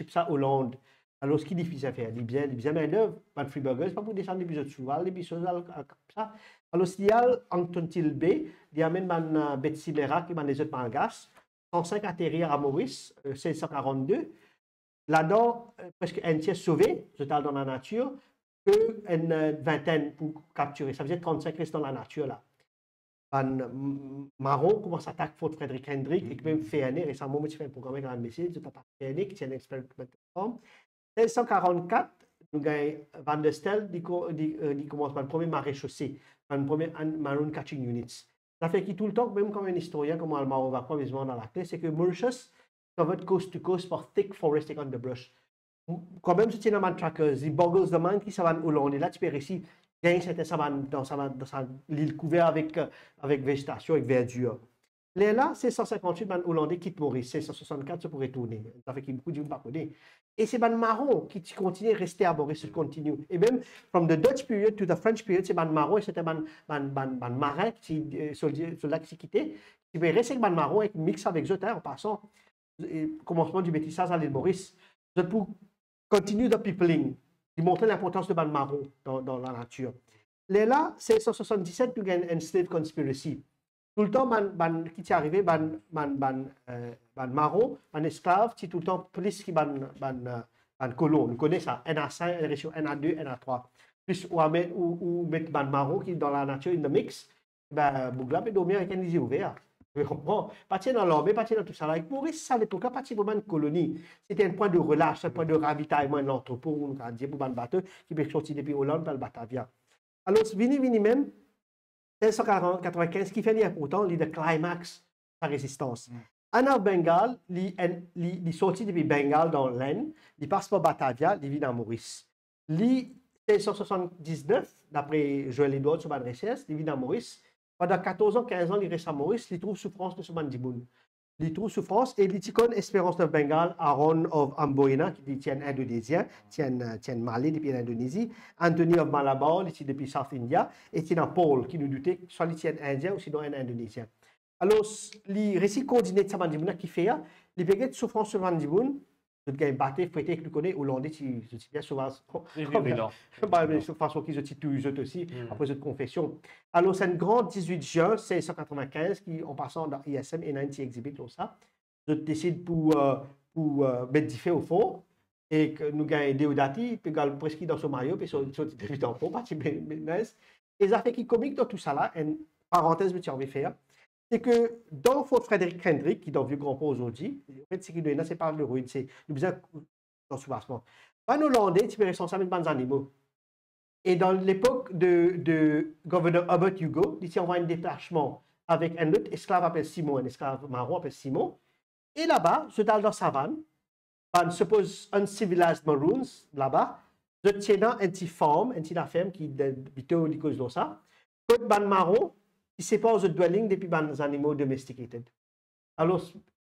ça, Hollande. Alors, ce qui est difficile à faire, il bien main-d'œuvre, pas de freeburgers, pas pour descendre des bijoux de cheval, des bijoux comme ça. Alors, il y a Anton Tilbe, il amène Betsy Lera, qui m'a les autres malgaches, 105 atterrir à Maurice, 1642. Là-dedans, presque un tiers sauvé, total dans la nature, que une vingtaine pour capturer. Ça faisait 35 restent dans la nature, là. Marron commence à attaquer Fort Frédéric Hendrick, et même fait année, récemment, je fais un programme avec la MBC, je t'attaque Hendrick, qui tient une expérimentation. 1644, nous avons Van der Stel, il commence par le premier maréchaussée, par le premier Maroon Catching Units. Ça fait qu'il tout le temps, même comme un historien, comme Almaro va pas besoin dans la clé, c'est que Mauritius covered coast to coast par thick forest and underbrush. Quand même, c'est un tracker, les boggles de man qui s'en vont au long, et là, tu peux réussir, c'était ça dans l'île couverte avec végétation, avec verdure. Là, c'est 158, les Hollandais quittent Maurice, 1664, ça pourrait tourner. Ça fait qu'il y a beaucoup de gens pas connaissent. Et c'est les marrons qui continuent à rester à Maurice, continue. Et même, from the Dutch period to the French period, c'est les marrons, et c'était les marins, soldats qui s'y quittaient. Ils veulent rester avec les marrons, et mixer avec eux, en passant, commencement du métissage à l'île Maurice. Pour continuer de peopling, de montrer l'importance de les marrons dans la nature. Là, c'est 1677, nous avons une slave conspiracy. Tout le temps, qui est arrivé, marron, esclave, c'est tout le temps plus que colon. Nous connaissons ça, NA5, ratio NA2, NA3. Plus ou mettre marron qui est dans la nature, in the mix, Bougla peut dormir avec un lisier ouvert. Vous comprenez? Partir dans l'armée, partir dans tout ça. Avec Maurice, à l'époque, partir pour une colonie, c'était un point de relâche, un point de ravitaillement de l'entrepôt, on a dit pour un bateau qui peut sortir depuis Hollande vers le Batavia. Alors, vini même, 1695, qui fait important, le climax de la résistance. En Bengale, il sorti depuis Bengale dans l'Aisne, il passe par Batavia, il vit dans Maurice. Il 1679, d'après Joël Edouard sur ma recherche, il vit dans Maurice. Pendant 14 ans, 15 ans, il reste à Maurice, il trouve souffrance de ce mandiboun. Il trouve souffrance et il tient Espérance de Bengale, Aaron of Amboina, qui tient indonésien, tient Malais depuis l'Indonésie, Anthony of Malabar, il tient depuis South India, et tient Paul, qui nous doutait, soit il tient indien ou sinon un indonésien. Alors, les récits coordonnés de ce mandiboun qui fait, les péguettes de souffrance de mandiboun, je vais battre, fouetter, que nous connaissons, Hollandais, je suis bien souvent. De façon qu'ils ont tous aussi, après cette confession. Alors, c'est un grand 18 juin 1695, qui, en passant dans ISM et 90 Exhibit, tout ça, je décide pour mettre du feu au fond, et que nous gagnons Deodati, puis presque dans son maillot, puis sur le dans le fond, parti business. Et ça fait qui comique dans tout ça là, une parenthèse que tu as envie de faire, c'est que dans Fort Frédéric Hendrick, qui est dans le Vieux-Grand Pont aujourd'hui, en fait, c'est qu'il y a c'est pas le ruine, c'est nous besoin dans ce soubassement. En Hollandais, tu peux responsable de bons animaux. Et dans l'époque de gouverneur Hubert Hugo, il envoie un détachement avec un autre esclave appelé Simon, un esclave marron appelé Simon. Et là-bas, je dans la savane, on suppose uncivilized maroons, là-bas, je tiens un petit femme, qui est dans ça, côte ban marron, qui sépare le dwelling depuis les animaux domesticated. Alors,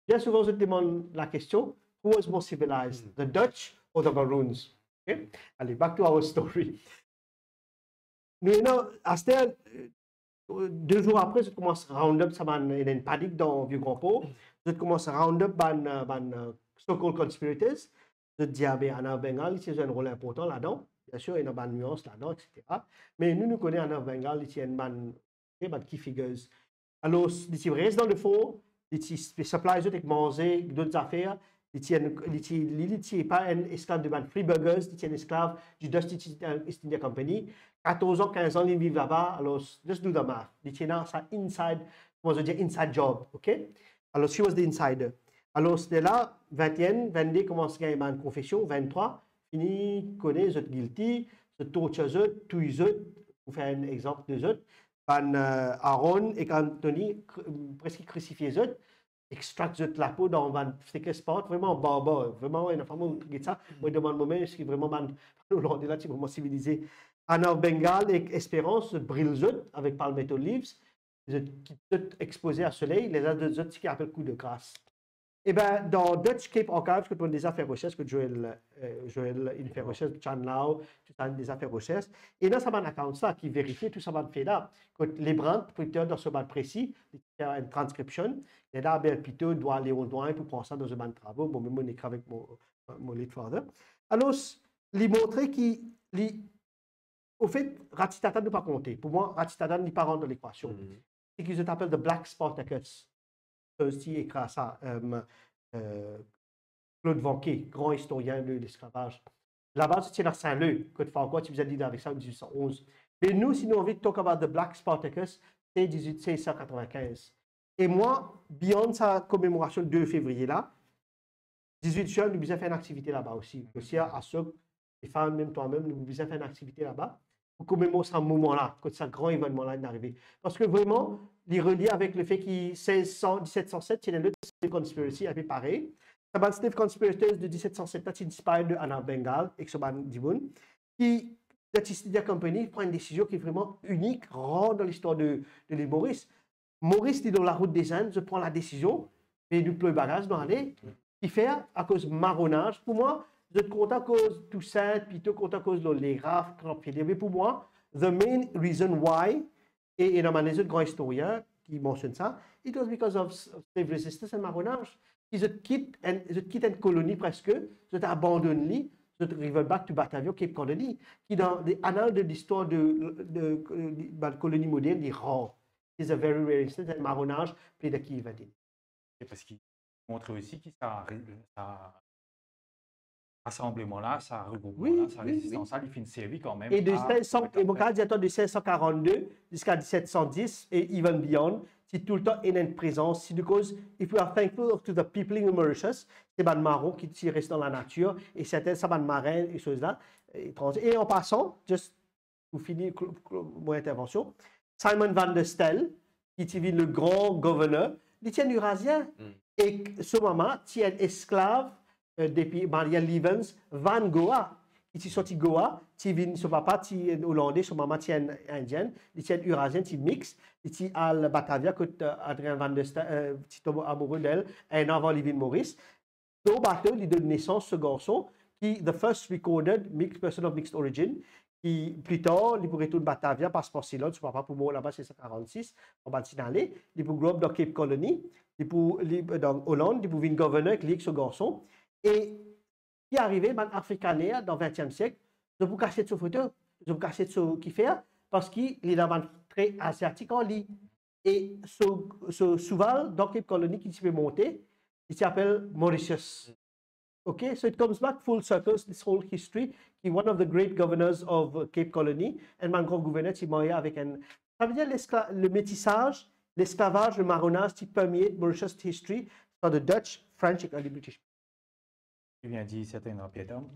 bien souvent, je demande la question, who was more civilized, the Dutch or the Maroons? Okay? Allez, back to our story. Nous, non, à cette heure, 2 jours après, je commence à round up, il y a une panique dans Vieux Grand Port. Je commence à round up so-called conspirators. Je dis, ah ben, Anna Bengal, il a un rôle important là-dedans. Bien sûr, il y a une nuance là-dedans, etc. Mais nous connaissons Anna Bengal, il y a une key figures. Alors, il reste dans le fond, il supply avec manger, d'autres affaires. Il n'est pas un esclave de Free Burgers, il est un esclave du Dust East India Company. 14 ans, 15 ans, il vit là-bas. Alors, just do the math. Il est dans sa inside, comment je dis, inside job. OK? Alors, she was the insider. Alors, c'était là, 21, 22, commence à gagner une confession, 23, fini, connaît, vous êtes guilty, vous êtes torture, tous les autres, pour faire un exemple des autres. Aaron et Anthony, presque crucifiés les autres, extract la peau dans un spot, vraiment barbare, vraiment, une femme qui ça. Moi, je demande moi-même, est-ce que vraiment, là, c'est vraiment civilisé. Anna Bengal et Espérance brillent avec Palmetto Leaves, qui sont exposés à soleil, les autres qui appellent coup de grâce. Eh bien, dans Dutch Cape Archives, quand on a des affaires recherche, que Joël il fait recherche, Chan Lao, tout ça, des affaires recherche. Et dans ce account ça qui vérifie tout ça fait là. Quand les brands, plutôt dans ce ban précis, il y a une transcription. Et là, ben, plutôt doit aller au loin pour prendre ça dans un ban de travaux. Bon, même on écrit avec mon lead father. Alors, il montrer qu'il, au fait, Ratitata ne pas compter. Pour moi, Ratitata n'est pas rentre dans l'équation. C'est qu'ils appellent the Black Spartacus. Aussi écrit ça. Claude Vanquet, grand historien de l'esclavage. Là-bas, c'était dans Saint-Leu, Côte Farquhar, tu vous as dit avec ça en 1811. Mais nous, si nous avons envie de talk about the Black Spartacus, c'est 1695. Et moi, beyond sa commémoration le 2 février là, 18 juin, nous avons fait une activité là-bas aussi. Aussi à ceux, les femmes, même toi-même, nous avons fait une activité là-bas pour commémorer ce moment-là, quand ce grand événement-là est arrivé. Parce que vraiment, il relie avec le fait qu'il 1707, il y a une autre conspiracy un peu pareil. C'est Steve Conspirators de 1707, c'est inspiré de Anna Bengal, et Xoban Diboun, qui, la East India Company, prend une décision qui est vraiment unique, rare dans l'histoire de l'île Maurice. Maurice est dans la route des Indes, je prends la décision, et du plus bagage dans l'année, qui fait à cause marronnage. Pour moi, je suis content à cause tout ça, puis tout content à cause de les rafs, mais pour moi, the main reason why, et il y a un grand historien qui mentionne ça, it was because of slave resistance et marronnage. Ils quittent une colonie presque, ils abandonnent, ils arrivent back to Batavia, Cape Colony, qui dans les annales de l'histoire de la colonie moderne, est rare. C'est un very rare instance, un marronnage, puis de qui il va dire. Et parce qu'il montre aussi que ça rassemblement-là, ça regroupement-là, sa résistance-là, il fait une série quand même. Et de 1542 jusqu'à 1710 et even beyond, c'est tout le temps une présence. C'est because if we are thankful to the people in Mauritius, c'est des marrons qui restent dans la nature et certains ça marins et choses là. Et en passant, juste pour finir mon intervention, Simon van der Stel, qui est le grand gouverneur, il tient eurasien et ce moment, il est esclave depuis Maria Levens, Van Goa. Il est sorti Goa, son papa est hollandais, son maman est indienne, il est eurasien, il est mix, il est à Batavia, quand Adrien Van der Stel est amoureux d'elle, un an avant Livin Maurice. Dans le bateau, il donne naissance ce garçon, qui est the first recorded mixed person of mixed origin, qui plus tard, il pourrait retourner Batavia, passeport Ceylon, son papa pour moi là-bas, c'est 46, on va signaler, il peut grow up dans Cape Colony, il peut dans Hollande, il peut devenir gouverneur avec ce garçon. Et qui est arrivé, dans l'Africanéa, dans le XXe siècle, je vous cacher ce photo, je vous cacher ce qu'il fait, parce qu'il est dans un trait asiatique en lit. Et ce souvent, dans Cape Colony, qui s'est monté, il s'appelle Mauritius. Okay, so it comes back full circle, this whole history. He is one of the great governors of Cape Colony, et mon grand gouverneur, il marié avec un. Ça veut dire le métissage, l'esclavage, le marronnage, qui permet Mauritius history, dans le Dutch, French et le British. Tu viens de dire certains rapidement.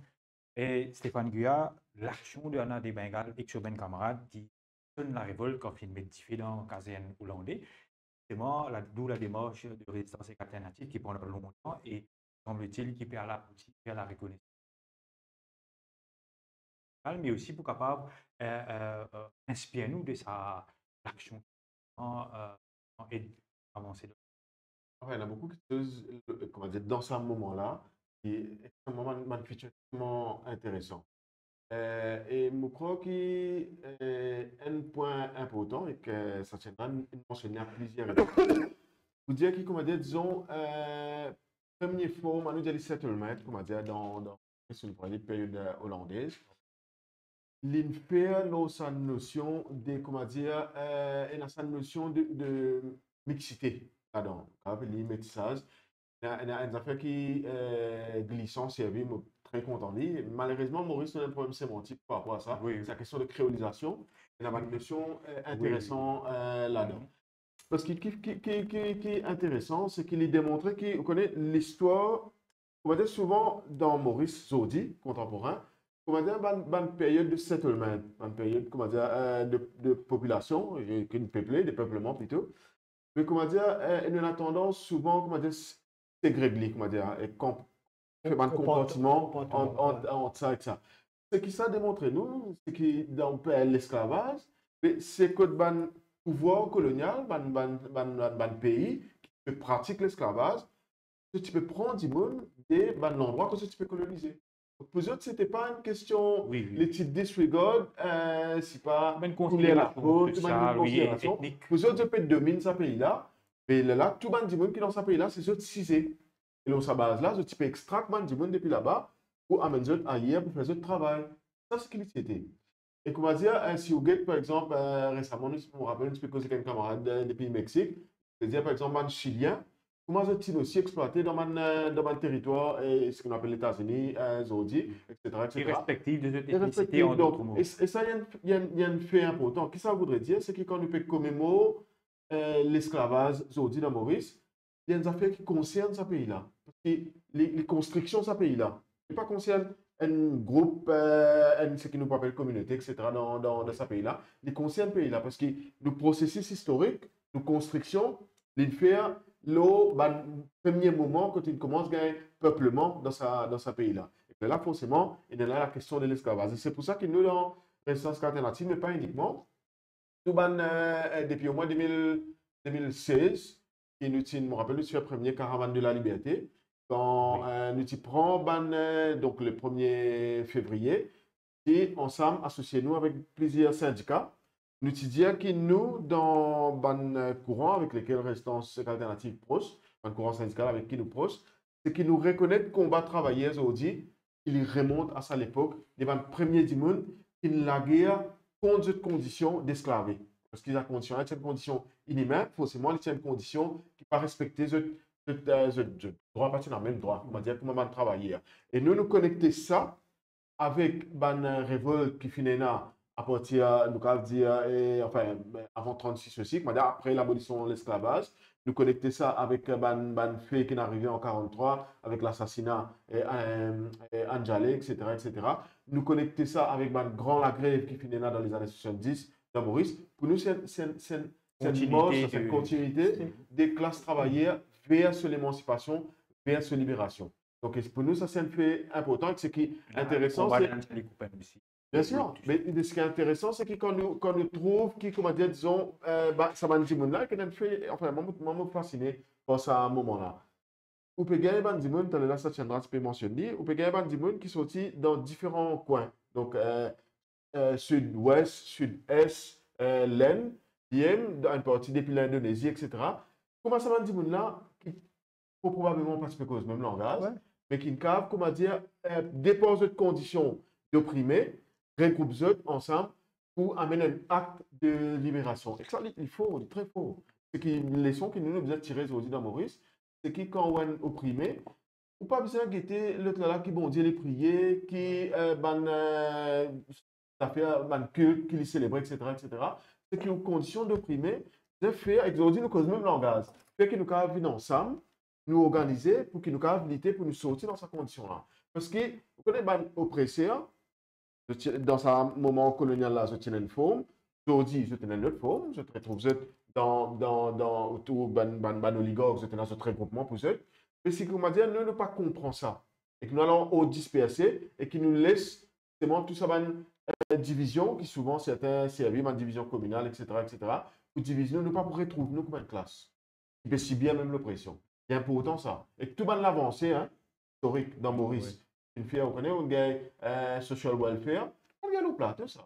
Et Stéphane Guyat, l'action de Anna de Bengale et de Ben camarade qui donne la révolte quand il met dans la caserne hollandais, c'est d'où la démarche de résistance alternative qui prend longtemps et semble-t-il qui perd la reconnaissance. Mais aussi pour capable inspirer nous de sa l'action et avancer. Il y en a beaucoup de choses, comment dire, dans ce moment-là, qui est extrêmement intéressant. Et je crois un point important et que ça tiendra mentionné à plusieurs reprises. Vous dire que, comment dire, disons, première forme, on nous dit les settlements, comment dire, dans les périodes hollandaises, l'INFER a sa notion de, comment dire, elle a sa notion de mixité, pardon, les métissages. Il y a une affaire qui glissant, servi, très content. Malheureusement, Maurice a un problème sémantique par rapport à ça. Oui, C'est la question de créolisation. Il y a une notion intéressante là-dedans. Parce que qui est intéressant, c'est qu'il est démontré qu'on connaît l'histoire, on va dire souvent dans Maurice Zodi, contemporain, on va dire une période de settlement, une période comment dire, de population, une peuplée, de peuplement plutôt. Mais comment dire, il a tendance souvent, comment dire, ségréguer, comment dire, et fait un comportement entre ça et ça. Ce qui ça démontre, nous, c'est que dans l'esclavage, c'est que le pouvoir colonial, dans pays qui pratique l'esclavage, tu peux prendre du monde de l'endroit que tu peux coloniser. Pour eux autres, ce n'était pas une question, les types disregard, c'est pas une couler la faute, sociale, une considération. Pour eux autres, tu peux dominer ce pays-là, mais là, tout le monde qui est dans ce pays-là, c'est eux cisés. Et dans sa base-là, tu peux extraire du monde depuis là-bas pour amener eux ailleurs pour faire eux travail. Ça, c'est ce qu'il était. Et comment dire, si vous êtes, par exemple, récemment, je me rappelle, je peux causer avec un camarade depuis le Mexique, je veux dire, par exemple, un Chilien, comment est-il aussi exploité dans mon territoire, et ce qu'on appelle les États-Unis, Zodi, etc. Irrespectif de cette ethnicité, en d'autres mots. Et ça, il y a un fait important. Qu'est-ce que ça voudrait dire? C'est que quand on peut commémorer l'esclavage Zodi dans Maurice, il y a des affaires qui concernent ce pays-là. Les constructions de ce pays-là. Ce n'est pas concerne un groupe, ce qui nous appelle communauté, etc. dans ce pays-là. Les concerne ce pays-là. Parce que le processus historique, nos constructions, les faire le premier moment quand il commence à gagner peuplement dans ce pays-là. Et là, forcément, il y a la question de l'esclavage. C'est pour ça que nous, dans Résistance alternative, mais pas uniquement, tout depuis au mois 2016, et nous, je me rappelle, nous sommes le premier caravane de la liberté. Quand nous prenons donc le 1er février, et ensemble, associés-nous avec plusieurs syndicats, nous disons que nous, dans le courant avec lequel Résistance alternative proche, un courant syndical avec qui nous proche, c'est qu'ils nous reconnaissent qu'on va travailler aujourd'hui. Il remonte à ça l'époque, les premiers du monde, qui la guerre contre cette condition d'esclavage. Parce qu'ils ont une condition inhumaine, forcément, il y a une condition qui ne pas respecter le droit, pas le même droit, on va dire, comment travailler. Et nous connecter ça avec une révolte qui finit là à partir, nous allons dire, enfin, avant 36 aussi, après l'abolition de l'esclavage, nous connecter ça avec un fait qui est arrivé en 43, avec l'assassinat Anjalé, etc., etc. Nous connecter ça avec la grande grève qui finit là dans les années 70 dans Maurice. Pour nous, c'est une continuité des classes travailleuses vers l'émancipation, vers la libération. Donc, pour nous, ça c'est un fait important. Ce qui est intéressant, c'est... Bien sûr, mais ce qui est intéressant, c'est que quand nous trouvons, comment dire, disons, ça m'a dit là, qui a fait, enfin, moi, me fasciné par ce moment-là. Ou peut gagner des gens, tu là, ça tiendra, tu peux mentionner, ou peut gagner des gens qui sont dans différents coins. Donc, sud-ouest, sud-est, l'Inde, dans une partie depuis l'Indonésie, etc. Comment ça m'a dit là, qui faut probablement pas se cause même langage, mais qui ne cave, comment dire, dépose de conditions d'opprimer, regroupe eux ensemble pour amener un acte de libération. Et ça, il faut, il est très fort. C'est que les leçons que nous avons tirées aujourd'hui dans Maurice, c'est que quand on est opprimé, ou pas besoin de guetter l'autre là qui bon Dieu les prier, qui ça fait un culte, qui les célèbre, etc., etc. C'est qu'une condition d'opprimer, de faire, avec aujourd'hui, nous causons même langage. Fait que nous avons venir ensemble, nous organiser pour que nous avons lutter pour nous sortir dans cette condition-là. Parce que, vous connaissez un oppresseur, dans un moment colonial là, je tiens une forme. Aujourd'hui, je tiens une autre forme. Je retrouve autour de oligarques, je tiens un autre regroupement pour eux. Mais c'est qu'on m'a dit, nous ne pas comprendre ça. Et que nous allons au disperser et qui nous laisse justement tout ça, une division qui souvent certains servent, une division communale, etc., etc. Pour division, nous ne pas pour retrouver nous comme une classe. Qui peut si bien même l'oppression. C'est important ça. Et que tout le monde l'avancé, hein, historique dans Maurice. Une fille, on connaît, on gagne social welfare, on gagne au plateau, ça.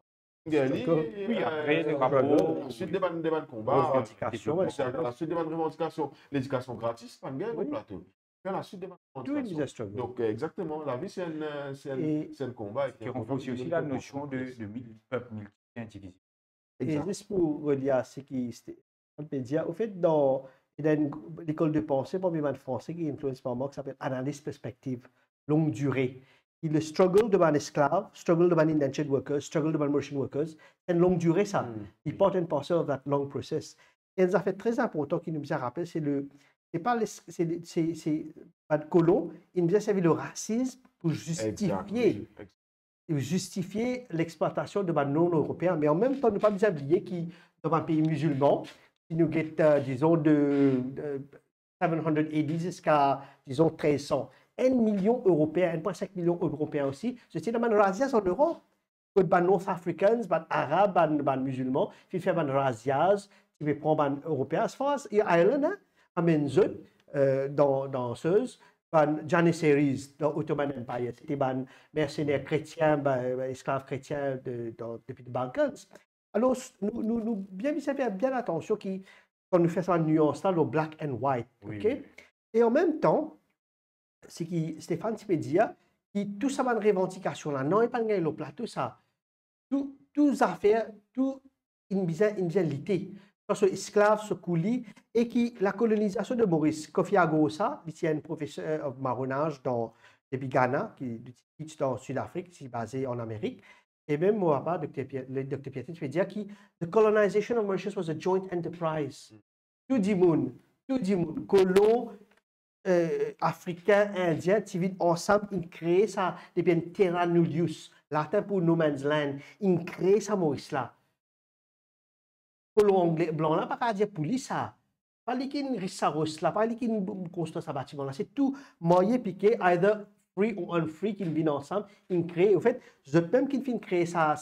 On gagne, Oui, après, le rapport, la suite des bandes combats, Revendication, la suite des bandes revendications, l'éducation gratis, on gagne au Oui. plateau. Puis la suite des bandes Tout est mis à revendications. struggle. Donc, exactement, la vie, c'est un combat. qui renforce aussi la notion de peuple multi-individu. Et Exact. juste pour relier à ce qui est dit, au fait, il y a une école de pensée, pour de français, qui est influencée par moi, qui s'appelle Analyse Perspective, longue durée. Et le struggle de ban esclaves, struggle de ban indentured workers, struggle de ban merchant workers, c'est une longue durée, ça. Il porte une pensée de that long process. Et un fait très important qui nous a rappelé, c'est pas le colon, il nous a servi le racisme pour justifier l'exploitation de non-européens, mais en même temps, ne pas oublier que dans un pays musulman, si nous avons, disons, de 780 jusqu'à, disons, 1300, 1 million Européens, 1,5 million Européens aussi, c'est dans une razzia en Europe. Que les North-Africans, les Arabes, les musulmans, qui font des razzias, qui veulent prendre les Européens. As far as Ireland, amène danseuse, Janissaries dans l'Ottoman Empire, c'était des mercenaires chrétiens, esclaves chrétiens depuis les Balkans. Alors, nous faire bien attention quand nous faisons une nuance là, le black and white. Oui. Okay? Et en même temps, c'est que Stéphane Tipédia, qui tout ça, une revendication là, non, il n'y a pas de plateau, ça. Tout affaire, tout une bisalité. Parce que esclaves, ce coulis, et qui la colonisation de Maurice Kofi Agosa, qui est un professeur de marronnage depuis Ghana, qui est dans Sud-Afrique, qui est basé en Amérique. Et même moi, Dr. Pietin, je veux dire que the colonization of Mauritius was a joint enterprise. Tout le monde, colons, africains, indiens, qui vivent ensemble, ils créent ça, depuis un terra nullius, latin pour no man's land, ils créent ça Maurice là. Colons anglais, blanc là, pas dire police ça. Pas les qui rissaros là, pas les qui construisent ce bâtiment là. C'est tout moyen piqué, either free ou unfree, qui viennent ensemble, ils créent. En fait, je même qui viennent créer ça,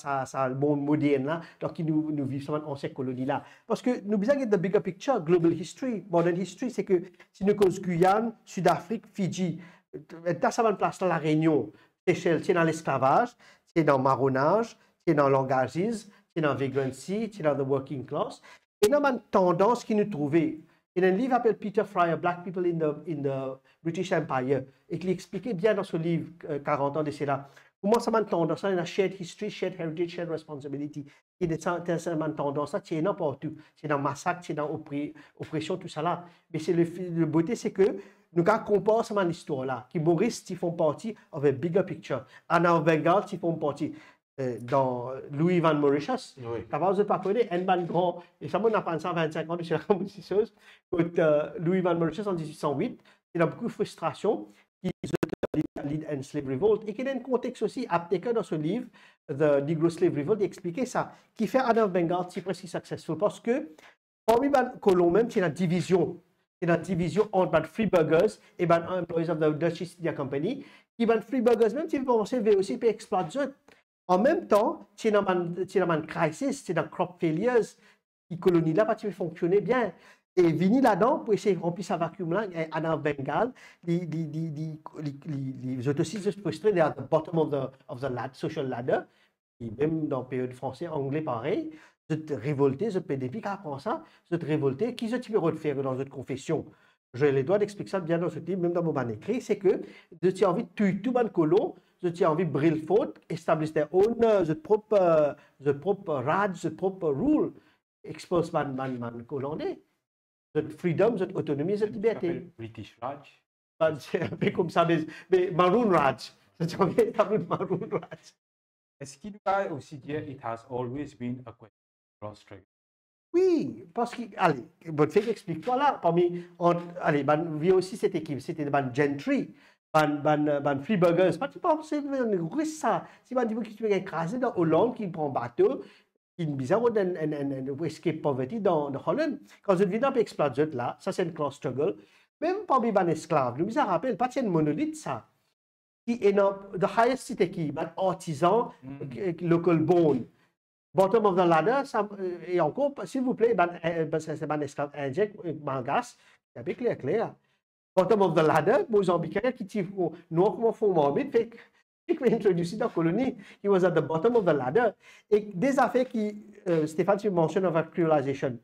le monde moderne là, donc qui nous vivent sur l'ancienne colonie là. Parce que nous besoin de the bigger picture, global history, modern history, c'est que si nous cause Guyane, Sud-Afrique, Fidji, dans sa place dans la Réunion, c'est dans l'esclavage, c'est dans le marronnage, c'est dans l'engagisme, c'est dans vagrancy, c'est dans the working class. Et nous avons une tendance qui nous trouvait. Il y a un livre appelé Peter Fryer, Black People in the British Empire, et qui expliquait bien dans ce livre, 40 ans de cela, comment ça m'a une tendance, il y a shared history, shared heritage, shared responsibility. Il y a une tendance, c'est n'importe où. C'est dans le massacre, c'est dans l'oppression, tout ça là. Mais le beauté, c'est que nous comparons sama l'histoire là, qui Maurice, qui font partie of a bigger picture. Anna of Bengal, qui font partie dans Louis Van Mauritius. Oui. Quand vous parlez un grand, et ça, on a pensé à 25 ans de chez la chose, Louis Van Mauritius en 1808, il a beaucoup de frustration, qui lead and slave revolt, et qu'il y a un contexte aussi appliqué dans ce livre, The Negro Slave Revolt, d'expliquer ça, qui fait Anna of Bengal si presque successful, parce que parmi les colons même, c'est la division. C'est la division entre les freeburgers et les employees of the Dutch East India Company, qui les freeburgers même, si vous pensez, veulent aussi exploiter. En même temps, c'est dans une crisis, c'est dans crop failures, qui colonie là, parce qu'il fonctionnait bien. Et vini là-dedans, pour essayer de remplir sa vacuum là, Anna of Bengal, les autocistes se frustrés, they are at the bottom of the ladder, social ladder, et même dans le période français, anglais, pareil, vous êtes révoltés, vous êtes PDP, qui apprend ça, vous êtes révoltés, qui vous avez de faire dans votre confession? Je les dois d'expliquer ça bien dans ce livre, même dans mon écrit, c'est que vous avez envie de tuer tout le colon, vous avez envie de briller le faute, établir their own, votre propre raj, votre propre rule, expose man colonais. Votre freedom, votre autonomie, votre liberté. British Raj. C'est un peu comme ça, mais Maroon Raj. C'est un peu Maroon Raj. Est-ce qu'il va aussi dire it has always been a question of class struggle? Oui, parce que, allez, votre fait explique-toi là, allez, il y a aussi cette équipe, c'était ban gentry, ban freeburgers, pas tu penses, c'est russe ça. Si tu dis que tu veux écraser dans Hollande qui prend bateau, il bizarre un escape poverty dans Hollande. Quand je viens d'un exploit là, ça c'est une class struggle. Même parmi les esclaves, nous avons rappelé, pas un monolithe ça. Qui est dans the highest c'était qui, un artisan, local born. Bottom of the ladder, et encore, s'il vous plaît, c'est un esclave indien, mangas, c'est un peu clair. Bottom of the ladder, Mozambicains qui tirent, nous comment font Mohamed, fait qui m'a introduit dans la colonie. He was at the bottom of the ladder. Et des affaires qui, Stéphane, tu mentionnes avec créolisation.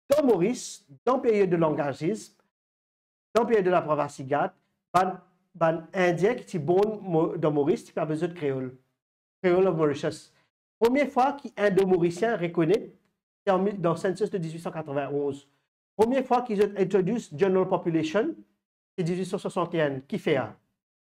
Dans Maurice, dans la période de langagisme, dans la période de la provinciale, ban Indien qui est bon dans Maurice, tu n'as pas besoin de créole. Créole of Mauritius. Première fois qu'un Mauricien reconnaît, c'est dans le census de 1891. Première fois qu'ils ont introduit General Population, c'est 1861. Qui fait ça?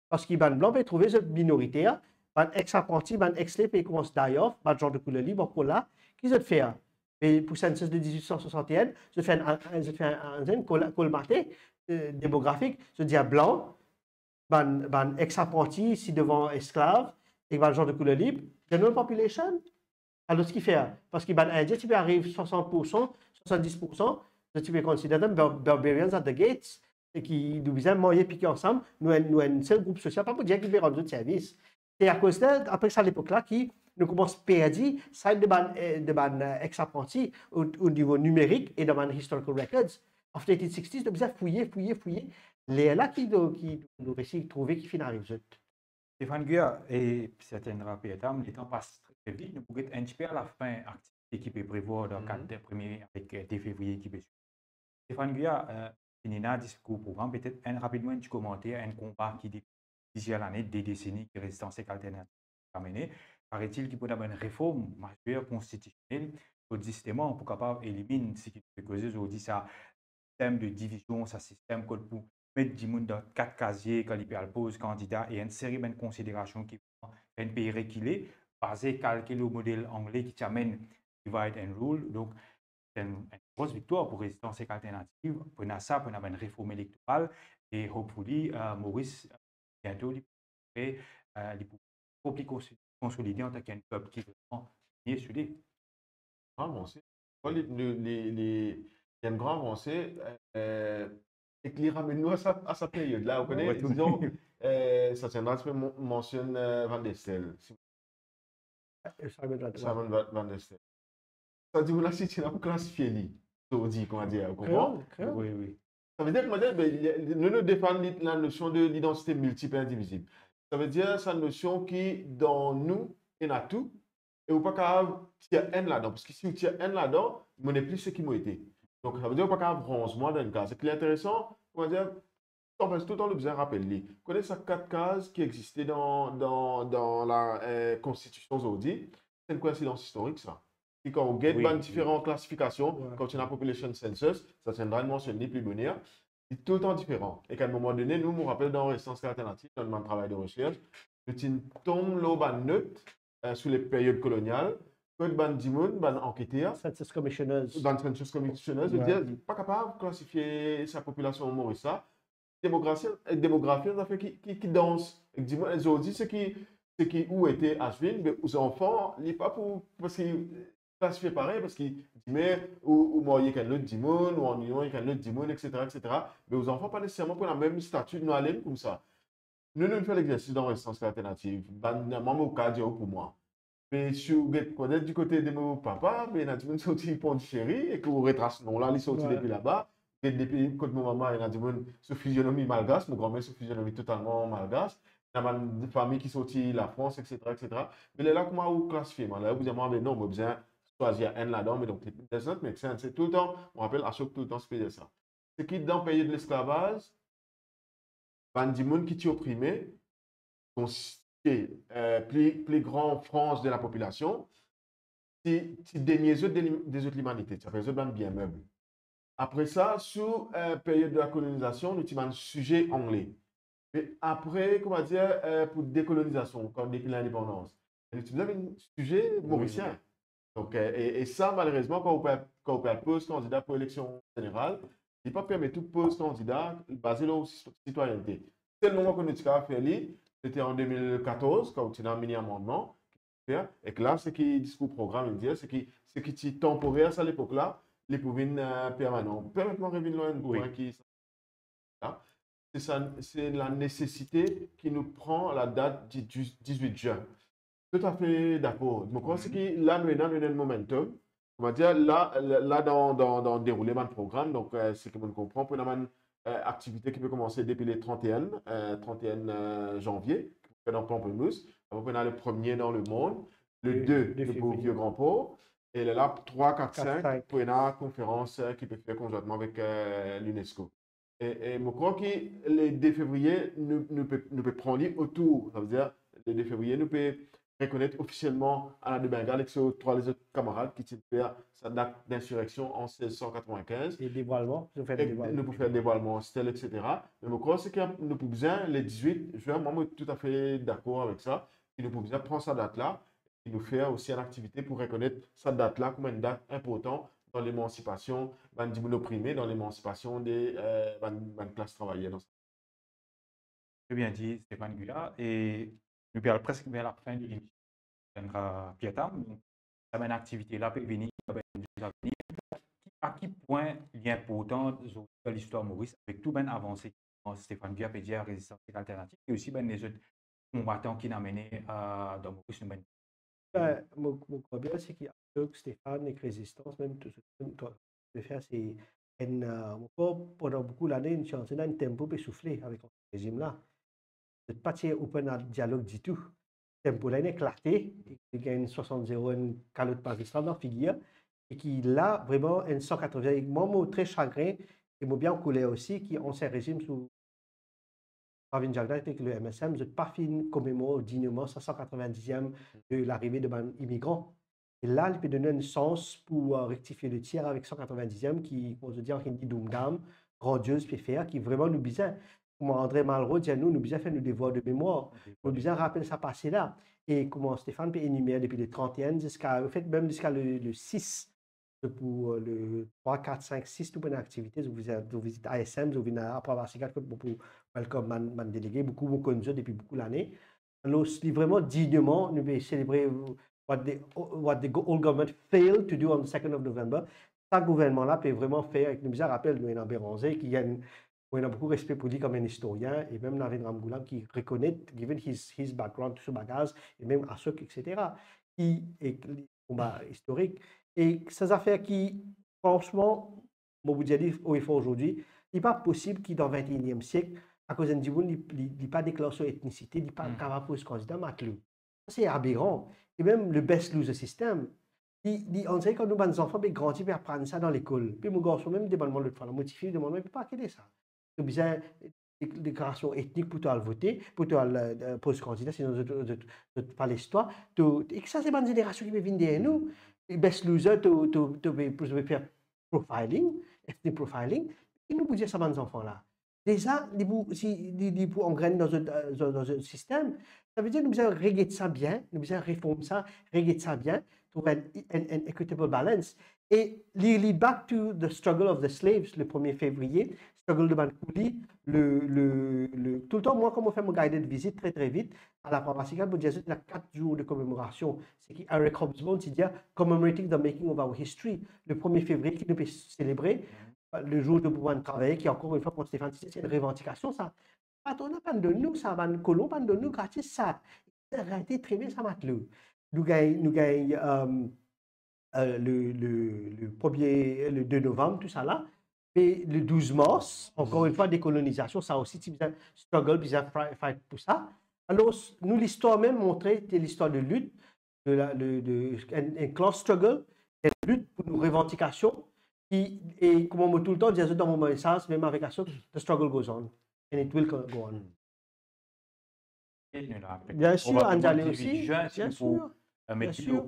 Parce qu'ils ban blanc, ils trouver cette minorité, ban ex-apprenti, ban ex-slave, ils commencent d'ailleurs, ban genre de couleur libre, pour là, qu'ils ont fait ça. Et pour le census de 1861, je fais un colmaté démographique, je dis blanc, ban ex-apprenti, si devant esclave, et ban genre de couleur libre, general population. Alors, ce qu'il fait, parce qu'il ban indien, tu peux arriver 60%, 70%, tu peux considérer them barbarians at the gates, et qui nous disent, moi, piquer ensemble, nous un seul groupe social, pas pour dire qu'ils veulent rendre service. Et à cause de ça, après ça, à l'époque-là, qui nous commence à perdre, ça de ban ex-apprenti au niveau numérique et de ban historical records. After 1860s, nous avons fouillé. Les là qui nous réussissent à trouver qui finit arrive. Stéphane Guya et certaines rapports, le temps passe très vite. Nous pourrions un petit peu à la fin, activité qui peut prévoir dans le cadre des premiers avec 2 février qui peut suivre. Stéphane Guya, Nina, discours programme, peut-être rapidement un petit commentaire, un combat qui d'ici à l'année, des décennies, qui résistance alternative à mener. Paraît-il qu'il peut y avoir une réforme majeure constitutionnelle justement pour capable éliminer ce qui peut causer aujourd'hui ça système de division, ça système code pour mettre du monde dans 4 casiers quand il pose candidat et une série de considérations qui font un pays reculé, basé calqué au modèle anglais qui t'amène divide and rule. Donc, c'est une grosse victoire pour résistance alternative. Pour ça, pour une réforme électorale et hopefully, Maurice, bientôt, il pourrait consolider en tant qu'un peuple qui est vraiment bien soudé. Avancé. Il y a une grande avancée et qui ramène-nous à sa période. Là, vous connaissez, disons, ça tiendra, tu mentionnes Van der Stel. Simon Van der Stel. Ça dit, vous la cité là pour classifier lui. Aujourd'hui, comment dire, vous comprenez? Oui. Ça veut dire que nous défendons la notion de l'identité multiple et indivisible. Ça veut dire cette notion qui, dans nous, est à tout. Et vous pas capable tirer un là-dedans. Parce que si vous tirez un là-dedans, vous n'êtes plus ce qui m'a été. Donc, ça veut dire que vous pas capable bronze-moi dans une case. Ce qui est intéressant, on va dire, tout le temps, le besoin rappeler. Vous connaissez ces 4 cases qui existaient dans la Constitution aujourd'hui. C'est une coïncidence historique, ça. Et quand on get différentes classifications, quand tu as la population census, ça tiendra une mention ni plus bonheur. C'est tout le temps différent. Et qu'à un moment donné, nous, on rappelle dans Résistance alternative, dans le travail de recherche, nous tombons là neutre sous les périodes coloniales, code ban dimoun, ban enquêteur, Census Commissioners. ban census commissioners, pas capable de classifier sa population au Maurice. Démographie, ça fait qui danse. Et dis-moi, aujourd'hui, ce qui où était Ashville, mais aux enfants, il n'est pas pour, parce qu'ils classifient pareil, parce qu'ils disent, ou moi, il y a un autre dimoun, ou en union, il y a un autre dimoun, etc., etc. Mais aux enfants, pas nécessairement pour la même statut de nous comme ça. Nous faisons l'exercice dans Résistance alternative. Maman au cas pour moi. Mais si vous êtes du côté de mon papa, mais il y a des sorti pour une chérie et que vous retracez non là, il sorti depuis là-bas. Et depuis côté mon maman, il y a des sous physionomie malgache, mon grand-mère sous physionomie totalement malgache. Il y a des familles qui sorti la France, etc., etc. Mais là, comment vous classifiez? Là, vous dites, mais non, vous avez besoin de choisir un là-dedans, mais donc, c'est tout le temps, on rappelle à chaque tout le temps, c'est ça. C'est qui dans le pays de l'esclavage, des gens qui sont opprimés, plus grande frange de la population, c'est des autres des autres humanités. Ça fait des bien meubles. Après ça, sous période de la colonisation, nous avons un sujet anglais. Mais après, comment dire, pour décolonisation, comme depuis l'indépendance, nous avons un sujet mauricien. Donc, et ça, malheureusement, quand vous pose candidat pour l'élection générale, il ne peut pas permettre tout poste candidat basé sur la citoyenneté. C'est le moment que nous avons fait, c'était en 2014, quand on a un mini-amendement. Et que là, ce qui est discours programme, ce qui est temporaire à l'époque-là, les pouvoirs permanents. Permettez-moi de revenir loin qui c'est la nécessité qui nous prend à la date du 18 juin. Tout à fait d'accord. Je crois que là, nous avons un momentum. On va dire, là dans le déroulement du programme, donc c'est que on comprend, pour une activité qui peut commencer depuis le 31 janvier, dans Pamplemousse. Après, on a le premier dans le monde, le Le 2, 2 le février. Vieux Grand Port. Et là, 3, 4, 5, 4-5. pour une conférence qui peut faire conjointement avec l'UNESCO. Et je crois que le 2 février nous peut prendre autour. Ça veut dire, le 2 février, nous peut reconnaître officiellement Anna de Bengale et que trois les autres camarades qui tiennent faire sa date d'insurrection en 1695. Et dévoilement, nous faisons Et dévoilement. nous pouvons faire le dévoilement stèle, etc. Mais je crois que nous pouvons besoin, le 18 juin, moi, je suis tout à fait d'accord avec ça, et nous pouvons besoin prendre cette date-là et nous faire aussi une activité pour reconnaître cette date-là comme une date importante dans l'émancipation des opprimés, dans l'émancipation des classes travailleuses. Très bien dit, Stéphane Gula. Et nous parlons presque vers la fin de l'émission. Pietam, donc, ça une activité là peut venir, à qui point il est important de l'histoire Maurice avec tout bien avancé Stéphane Gula peut dire résistance alternative et aussi ben les autres combattants qui n'ont mené dans Maurice nous Mon problème, c'est qu'il y a Stéphane et que Résistance, même tout ce que tu peux faire, c'est pendant beaucoup d'années, une chance, un tempo peut souffler avec ce régime-là. De pas open à dialogue du tout. Le tempo là est éclaté, il y a une 60-0, une calotte Pakistan dans la figure, et qui là, vraiment, une 180. Moi, très chagrin, et moi bien coulé aussi, qui ont ces régimes sous Pravin Jagda avec le MSM, je n'ai pas fini commémorer dignement 190e de l'arrivée de immigrants. Et là, il peut donner un sens pour rectifier le tir avec 190e qui, on se dit en hindi, Doomdam, grandiose, puis faire, qui vraiment nous besoin. Comme André Malraux dit à nous besoin faire nos devoirs de mémoire, nous besoin rappeler ça passé là. Et comment Stéphane peut énumérer depuis le 31 jusqu'à, en fait, même jusqu'à le 6 pour le 3, 4, 5, 6, toute une activité. Vous visitez ASM, vous venez après avoir pour welcome man délégué, beaucoup depuis beaucoup d'années. Alors, c'est vraiment dignement, nous allons célébrer what the old government failed to do on the 2nd of November. Ce gouvernement-là peut vraiment faire, nous nous rappelle, nous avons Béranger, qui a beaucoup de respect pour lui comme un historien, et même Navin Ramgoolam qui reconnaît, given his background, tout ce bagage, et même Ashok, etc., qui est un combat historique. Et ces affaires qui, franchement, je vous dis, où il faut aujourd'hui, il n'est pas possible qu'il, dans le 21e siècle, à cause d'un divoun, il n'est pas déclaré son ethnicité, il n'est pas capable de se candidat matelot. C'est aberrant. Et même le best loser system, on sait quand nous, les enfants, ils grandissent et apprennent ça dans l'école. Puis mon garçon, même, demande l'autre fois, la motivé, demande, mais il ne peut pas quitter ça. Il y a une déclaration ethnique pour toi voter, pour toi poser candidat, sinon pas l'histoire. Et ça, c'est une génération qui peut venir derrière nous. Les best losers, tu faire profiling, ethnic profiling, et nous, vous dire ça, les enfants-là. Déjà, si vous engrainer dans un système, ça veut dire que nous devons régler ça bien, nous devons réformer ça, régler ça bien, trouver un equitable balance. Et les back to the struggle of the slaves le 1er février, struggle de Bancouli, tout le temps, moi, comme on fait mon guided visite très très vite, à la province, pour dire qu'il y a 4 jours de commémoration. C'est qui Eric Hobsbawm, c'est dire commemorating the making of our history, le 1er février, qui nous peut célébrer le jour de pouvoir travailler, qui encore une fois pour Stéphane, c'est une revendication, ça. On n'a pas de nous, ça va nous colons, pas de nous gratis, ça. Ça a été très bien, ça m'a tenu. Nous gagnons le 2 novembre, tout ça là. Et le 12 mars, encore une fois, décolonisation, ça aussi, c'est un struggle, bizarre fight pour ça. Alors, nous, l'histoire même montrée, c'est l'histoire de lutte, un class struggle, une lutte pour nos revendications. Et comme on me tout le temps disait dans mon message, même avec Ashok, the struggle goes on. And it will go on. Bien sûr, Anjali aussi. Bien sûr. Bien sûr.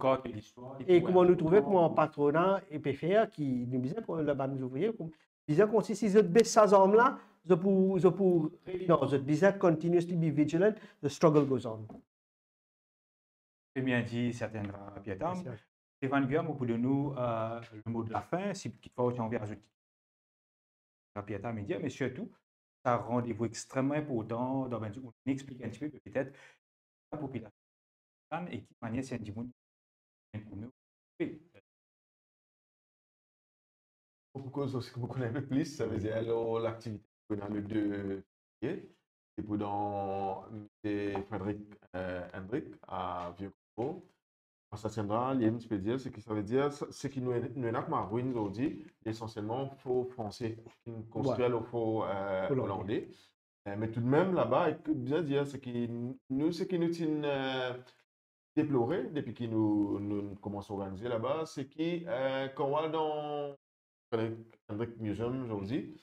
Et comment nous trouver pour un patronat et PFR qui nous disait pour la bande ouvrière, disait qu'on si je baisse ces hommes-là, je disais continuously be vigilant, the struggle goes on. C'est bien dit, certaines Pietam. Stéphane Guillaume, au bout de nous, le mot de la fin, si toutefois on veut ajouter Pietam média, mais surtout, c'est un rendez-vous extrêmement important dans on explique un petit peu peut-être la population et qui manière c'est un petit peu. Pour cause aussi que vous connaissez un peu plus, ça veut dire l'activité dans le 2 février, et pour dans Frédéric Hendrick à Vieux-Gros. Ça tiendra, je peux dire, ce que ça veut dire, ce qui nous est comme à ruine aujourd'hui, essentiellement faux français, qui construit le faux hollandais. Mais tout de même, là-bas, il faut bien dire, ce qui nous tient déploré depuis que nous commençons à organiser là-bas, c'est que quand on va dans Hendrik Museum aujourd'hui,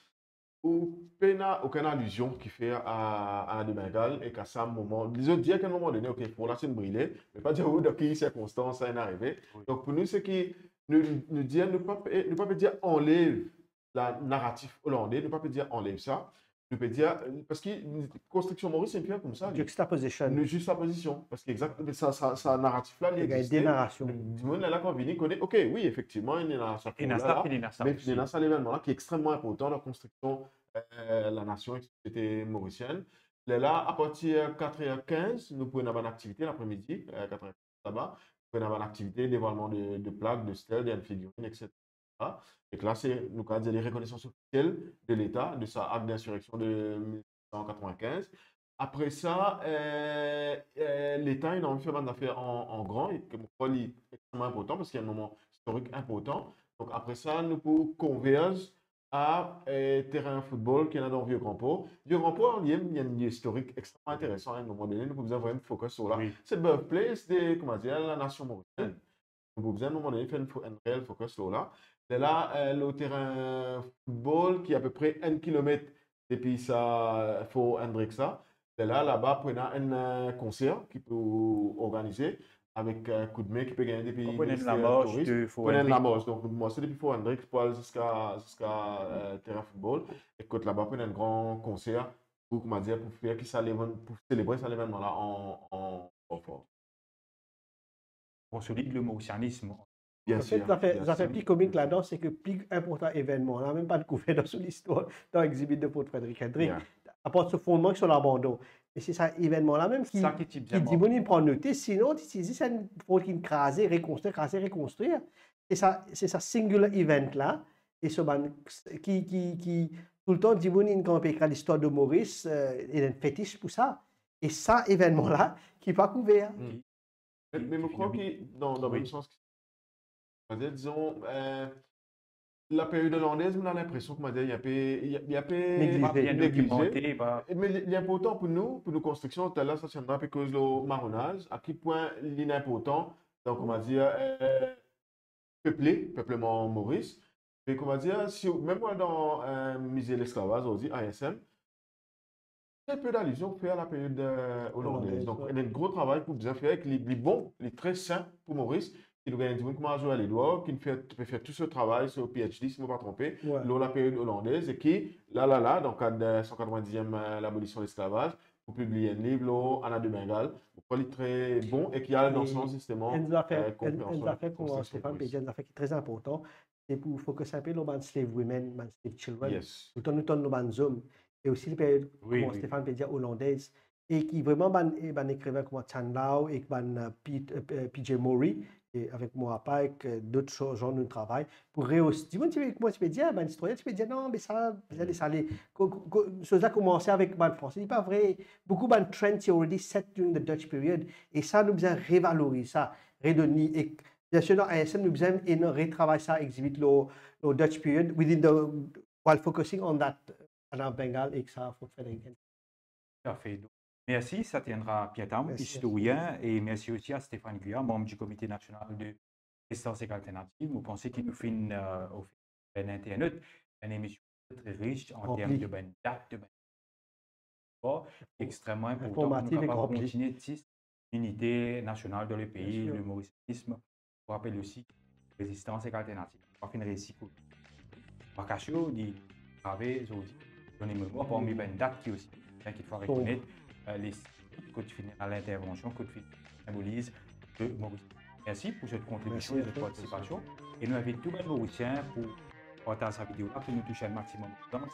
aucune allusion qui fait à de Bengale et qu'à ça, moment, disons dire qu'à un moment donné, ok, pour la scène brûlée, mais pas dire où, dans quelles circonstances ça est arrivé. Oui. Donc pour nous, c'est qui nous dire, ne pas dire enlève la narrative hollandais, ne pas dire enlève ça, ne peut dire, parce que construction Maurice, c'est bien comme ça. Juxtaposition. Une juxtaposition, parce qu'exactement, ça narratif-là, il Il y a une existe. dénarration. Du monde là, quand on connaît, ok, oui, effectivement, il y a une narration. Et Nasta, il y a ça Mais aussi. il y a ça l'événement-là qui est extrêmement important dans la construction de la nation et société mauricienne. Là, à partir de 4h15, nous pouvons avoir une activité l'après-midi, 4h15 là-bas. Nous pouvons avoir une activité d'évaluation de plaques, de stèles, de figurines, etc. Et que là, c'est nous avons les reconnaissances officielles de l'État, de sa acte d'insurrection de 1995. Après ça, l'État il a envie de faire une affaire en grand et que pour est extrêmement important parce qu'il y a un moment historique important. Donc après ça, nous pouvons converger à terrain de football qui est dans Vieux-Grand-Port. Vieux-Grand-Port, il y a un historique extrêmement intéressant. À un moment donné, nous pouvons avoir un focus sur là. Oui. C'est le birthplace de comment dire, la nation mauricienne. Nous pouvons à un moment donné faire un réel focus sur là. Et là, le terrain football qui est à peu près 1 km depuis ça, faut Hendrik ça. Et là-bas, on a un concert qui peut organiser avec un coup de main qui peut gagner depuis On connaît la marche de on connaît la marche. Donc, moi, c'est depuis Fort Hendrik pour aller jusqu'à terrain football. Et quand là-bas, on a un grand concert pour, comment dire, pour faire pour célébrer cet événement-là en fort. Consolide le mauricianisme. Bien En fait, sûr. ça fait plus comique là-dedans, c'est que plus important événement, on n'a même pas de couvert dans l'histoire, dans l'exhibit de Paul Frédéric Hendrik, Yeah. à part ce fondement sur l'abandon. Et c'est ça, événement-là même qui Ça qui est bien dit, bon, il prend notice, sinon, c'est une faute qui craser, reconstruire. Et ça, c'est ça singular event-là, et ce qui tout le temps dit, bon, il campé l'histoire de Maurice, il a un fétiche pour ça. Et ça, événement-là, qui n'est pas couvert. Mais je crois que dans le même sens, disons, la période hollandaise, on a l'impression qu'il y a Négligé. Documenté, Mais l'important pour nous constructions, là, ça tiendra à cause du marronnage, à quel point l'important, donc on va dire, peuplement Maurice. Et qu'on va dire, si, même moi dans Musée de l'esclavage, on dit ASM, très peu d'allusions fait à la période hollandaise. Donc, il y a un gros travail pour bien faire avec les bons, les très sains pour Maurice, qui nous gagne du monde à jouer à l'Edouard, qui peut faire tout ce travail sur PhD, si je ne me pas tromper, lors de la période hollandaise, et qui, dans le cadre de la 190e l'abolition de l'esclavage, pour publier un livre, Anna de Bengale, pour qu'il est très bon et qui a dans le sens justement une affaire compréhension. Stéphane Pédian, une affaire qui est très important, c'est pour focuser un peu sur les slave women, les slave children, Yes. tout en les hommes, et aussi les périodes comme Stéphane Pédian hollandaise, et qui vraiment ban écrivains comme Chan Lau et PJ Mori, et avec moi avec d'autres gens de travail, pour rehausser. Moi, tu peux dire, historien, tu peux dire non, mais ça, ça allait. Ça a commencé avec le français, c'est pas vrai. Beaucoup de trends sont already set during the Dutch period, et ça, nous devons revaloriser ça, redonner. Et bien sûr, dans ASM, nous devons retravailler ça, exhibiter le Dutch period while focusing on that, en Bengale, et que ça, faut faire des. Tout à fait. Merci, ça tiendra Pietam, historien, et merci aussi à Stéphane Guyard, membre du comité national de résistance et alternative. Vous pensez qu'il nous fait une Internet, une émission très riche en termes de dates, de extrêmement important pour nous capables de continuer l'unité nationale dans le pays, le mauricianisme. Je rappelle aussi résistance et alternative. On va faire une récit. Macachio dit avait aujourd'hui donné mémoire parmi les dates qui aussi qu'il faut reconnaître les codes finaux à l'intervention, code final symbolise le Mauricien. Merci pour cette contribution et cette participation. Et nous invitons tous les Mauriciens pour partager sa vidéo là, pour nous toucher un maximum de temps.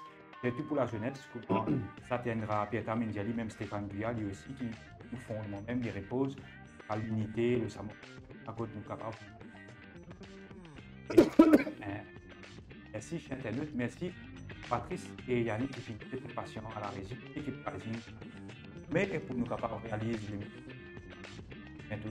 C'est tout pour la jeunesse. Ça tiendra Pietam Ndiali, même Stéphane Guyard, lui aussi, qui nous font moi-même des reposes à l'unité, le savoir, à côté de nous capables. Merci, chers internautes. Merci, Patrice et Yannick, qui sont très patients à la régie, équipe parisienne. Mais pour nous capables de réaliser les bientôt.